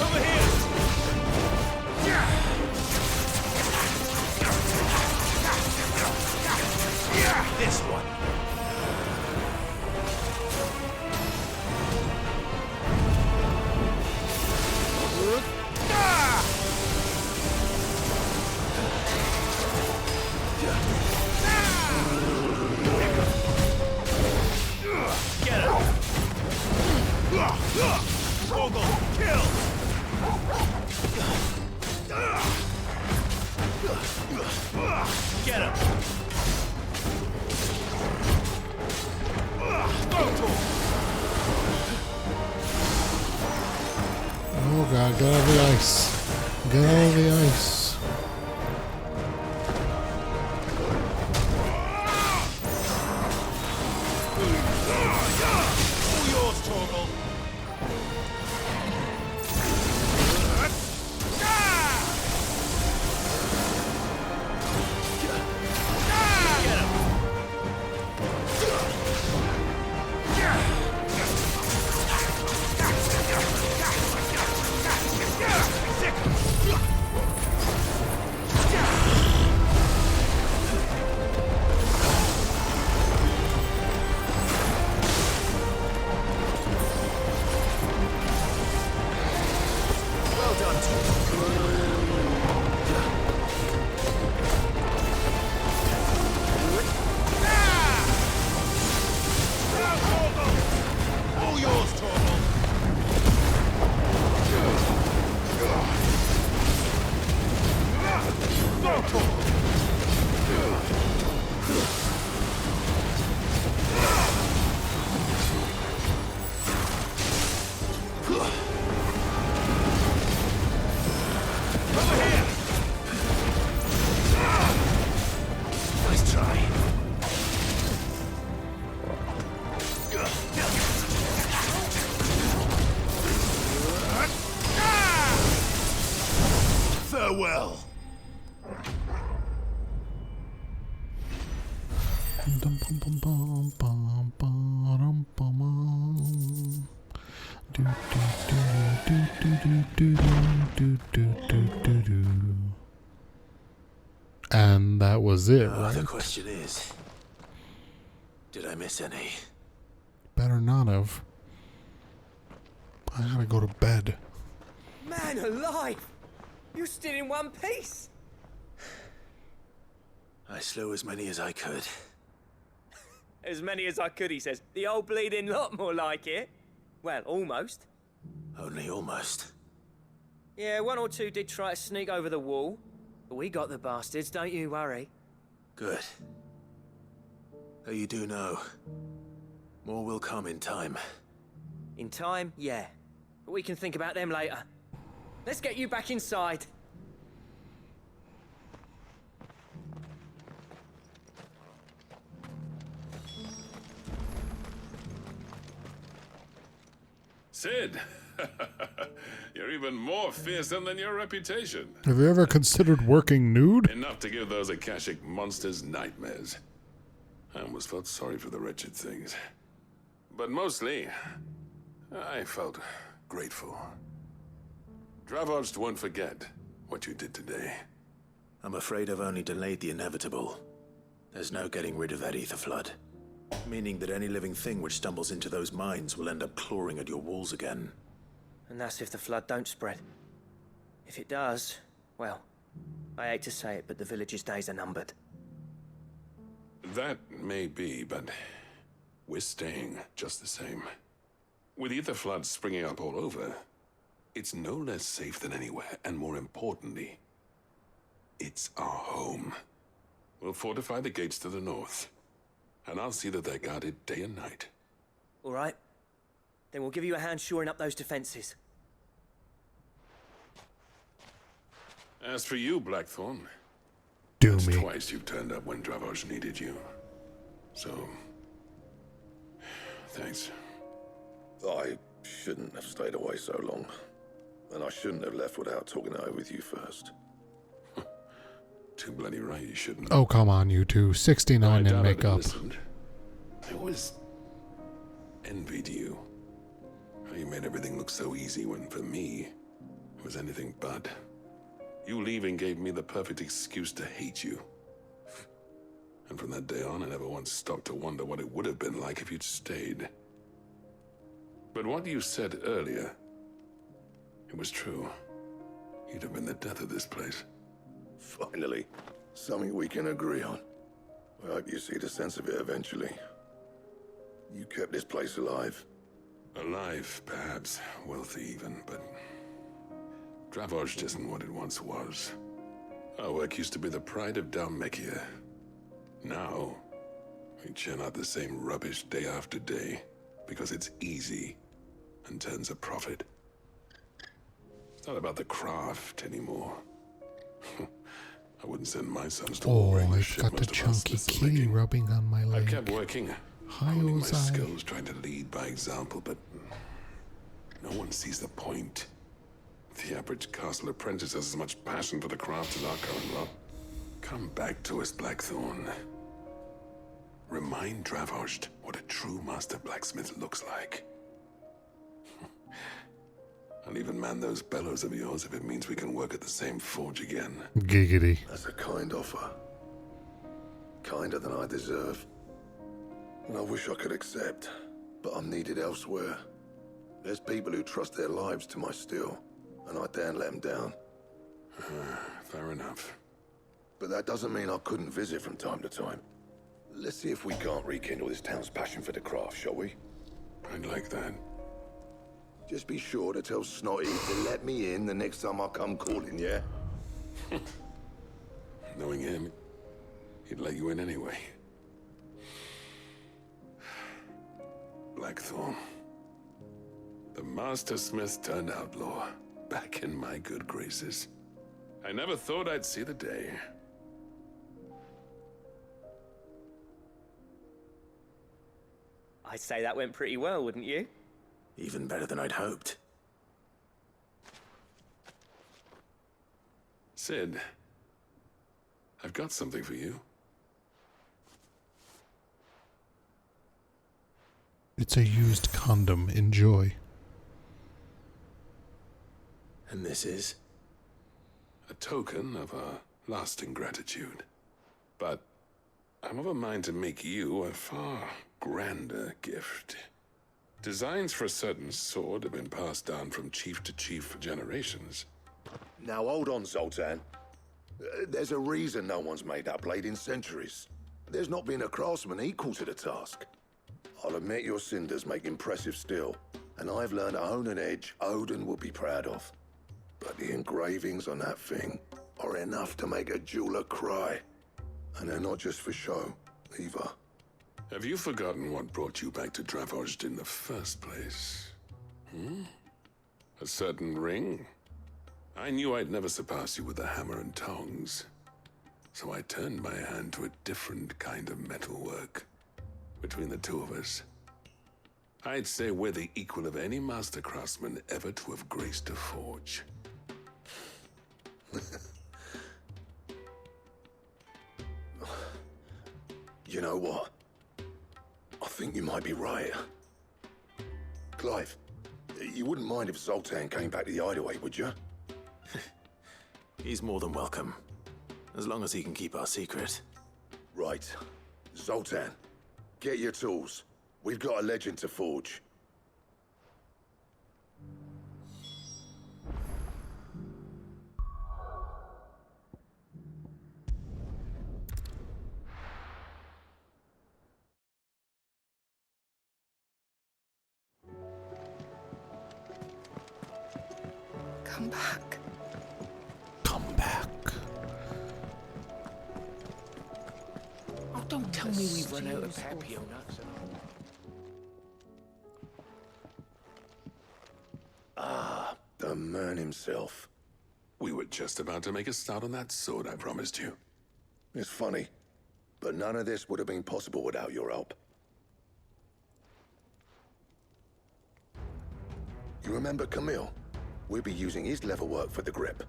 Over here. This one. Get him! Oh god, get out of the ice. Get out of the ice. All yours, Torgal. Farewell. And that was it, right? The question is, did I miss any? Better not have. I gotta go to bed. Man alive! You're still in one piece! I slew as many as I could. As many as I could, he says. The old bleeding lot, more like it. Well, almost. Only almost. Yeah, one or two did try to sneak over the wall. But we got the bastards, don't you worry. Good. Though you do know, more will come in time. In time, yeah. But we can think about them later. Let's get you back inside. Sid, you're even more fearsome than your reputation. Have you ever considered working nude? Enough to give those Akashic monsters nightmares. I almost felt sorry for the wretched things. But mostly, I felt grateful. Dravoged won't forget what you did today. I'm afraid I've only delayed the inevitable. There's no getting rid of that ether flood. Meaning that any living thing which stumbles into those mines will end up clawing at your walls again. And that's if the flood don't spread. If it does, well, I hate to say it, but the village's days are numbered. That may be, but we're staying just the same. With ether floods springing up all over, it's no less safe than anywhere, and more importantly, it's our home. We'll fortify the gates to the north, and I'll see that they're guarded day and night. All right. Then we'll give you a hand shoring up those defenses. As for you, Blackthorn, do that's me. Twice you've turned up when Dravoj needed you. So, thanks. I shouldn't have stayed away so long. And I shouldn't have left without talking it over with you first. Too bloody right you shouldn't. Oh, come on, you two. 69 in makeup. I always envied you. How you made everything look so easy when, for me, it was anything but. You leaving gave me the perfect excuse to hate you. And from that day on, I never once stopped to wonder what it would have been like if you'd stayed. But what you said earlier, it was true. You'd have been the death of this place. Finally, something we can agree on. I hope you see the sense of it eventually. You kept this place alive. Alive, perhaps. Wealthy even, but Dravoj isn't what it once was. Our work used to be the pride of Dalmekia. Now, we churn out the same rubbish day after day because it's easy and turns a profit. It's not about the craft anymore. I wouldn't send my sons to war wearing the I've shit got the most of us chunky are kitty making. rubbing on my leg. I've kept working, Hi, honing my Ozai. skills, trying to lead by example, but no one sees the point. The average castle apprentice has as much passion for the craft as our current lot. Come back to us, Blackthorn. Remind Dravost what a true master blacksmith looks like. I'll even man those bellows of yours if it means we can work at the same forge again. Giggity. That's a kind offer. Kinder than I deserve. And I wish I could accept, but I'm needed elsewhere. There's people who trust their lives to my steel, and I daren't let them down. Fair enough. But that doesn't mean I couldn't visit from time to time. Let's see if we can't rekindle this town's passion for the craft, shall we? I'd like that. Just be sure to tell Snotty to let me in the next time I come calling, yeah? Knowing him, he'd let you in anyway. Blackthorn. The Master Smith turned outlaw, back in my good graces. I never thought I'd see the day. I'd say that went pretty well, wouldn't you? Even better than I'd hoped. Sid, I've got something for you. It's a used condom. Enjoy. And this is? A token of our lasting gratitude. But I'm of a mind to make you a far grander gift. Designs for a certain sword have been passed down from chief to chief for generations. Now hold on, Zoltan. There's a reason no one's made that blade in centuries. There's not been a craftsman equal to the task. I'll admit your cinders make impressive steel, and I've learned to hone an edge Odin will be proud of. But the engravings on that thing are enough to make a jeweler cry. And they're not just for show, either. Have you forgotten what brought you back to Dravost in the first place? A certain ring? I knew I'd never surpass you with the hammer and tongs. So I turned my hand to a different kind of metalwork. Between the two of us, I'd say we're the equal of any master craftsman ever to have graced a forge. You know what? I think you might be right. Clive, you wouldn't mind if Zoltan came back to the hideaway, would you? He's more than welcome. As long as he can keep our secret. Right. Zoltan, get your tools. We've got a legend to forge. Come back. Come back. Oh, don't tell me we've run out of papio nuts. Ah, the man himself. We were just about to make a start on that sword I promised you. It's funny, but none of this would have been possible without your help. You remember Camille? We'll be using his leatherwork for the grip.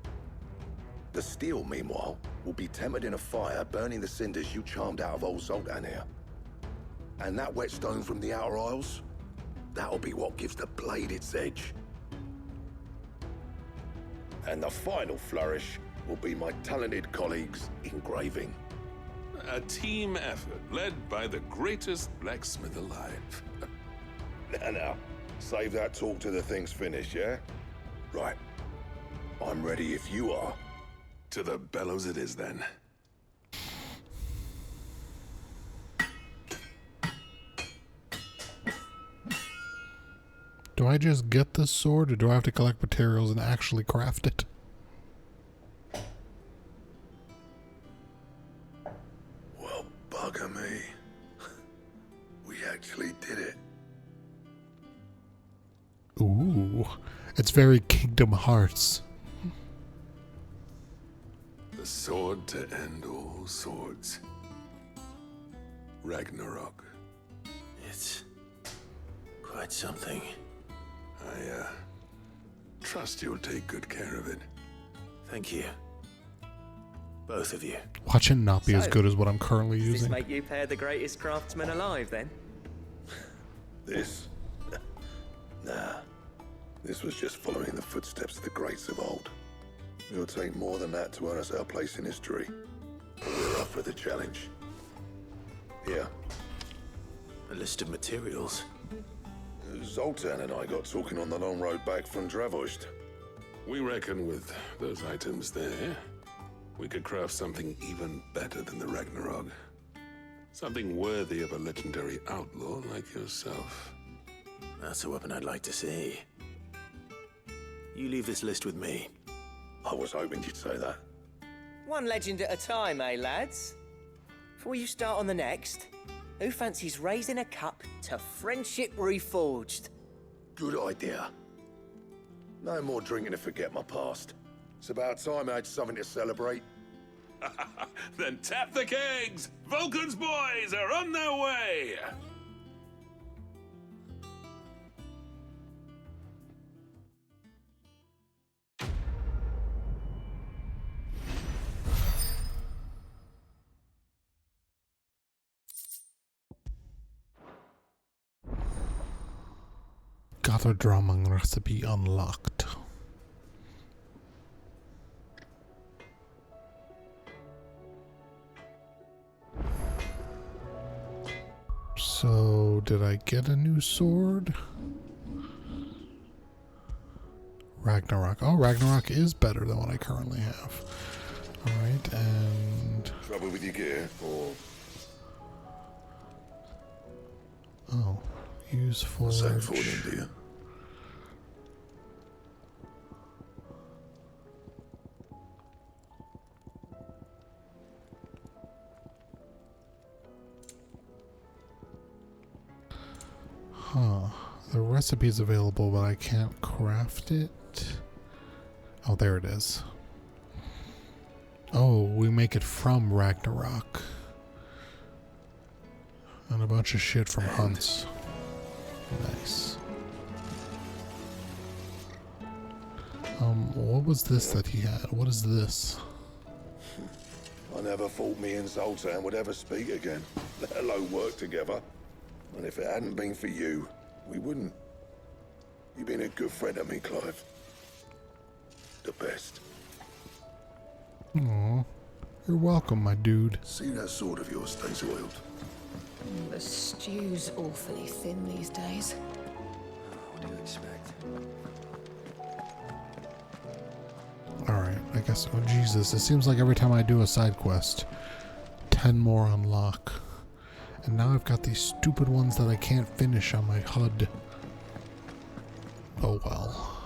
The steel, meanwhile, will be tempered in a fire, burning the cinders you charmed out of old Zoltan here. And that whetstone from the Outer Isles, that'll be what gives the blade its edge. And the final flourish will be my talented colleagues' engraving. A team effort led by the greatest blacksmith alive. Now, save that talk till the thing's finished, yeah? Right. I'm ready if you are. To the bellows it is, then. Do I just get this sword, or do I have to collect materials and actually craft it? It's very Kingdom Hearts. The sword to end all swords. Ragnarok. It's quite something. I trust you'll take good care of it. Thank you. Both of you. Watch it not be as So, good as what I'm currently Does this using. make you pair the greatest craftsman alive, then? This? Nah. This was just following the footsteps of the greats of old. It'll take more than that to earn us our place in history. But we're up for the challenge. Here. A list of materials. Zoltan and I got talking on the long road back from Dravost. We reckon with those items there, we could craft something even better than the Ragnarok. Something worthy of a legendary outlaw like yourself. That's a weapon I'd like to see. You leave this list with me. I was hoping you'd say that. One legend at a time, eh, lads? Before you start on the next, who fancies raising a cup to friendship reforged? Good idea. No more drinking to forget my past. It's about time I had something to celebrate. Then tap the kegs! Vulcan's boys are on their way! Gather drumming recipe unlocked. So, did I get a new sword? Ragnarok. Oh, Ragnarok is better than what I currently have. Alright, and... Trouble with your gear, or... Oh, use forge. What's that for then, dear? Huh. The recipe's available, but I can't craft it. Oh, there it is. Oh, we make it from Ragnarok. And a bunch of shit from hunts. Nice. What was this that he had? What is this? I never thought me and Zoltan would ever speak again, let alone work together. And if it hadn't been for you, we wouldn't. You've been a good friend to me, Clive. The best. Aw. You're welcome, my dude. See that sword of yours stays oiled. The stew's awfully thin these days. What do you expect? Alright, I guess. Oh, Jesus. It seems like every time I do a side quest, 10 more unlock. And now I've got these stupid ones that I can't finish on my HUD. Oh well.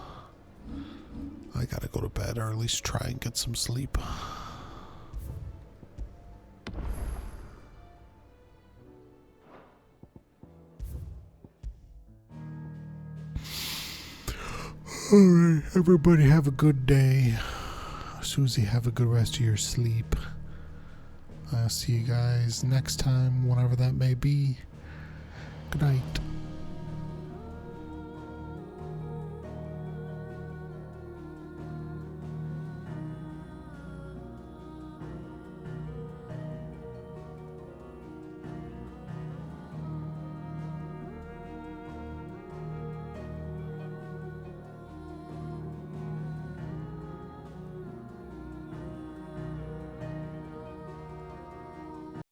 I gotta go to bed, or at least try and get some sleep. Alright, everybody have a good day. Susie, have a good rest of your sleep. I'll see you guys next time, whenever that may be. Good night.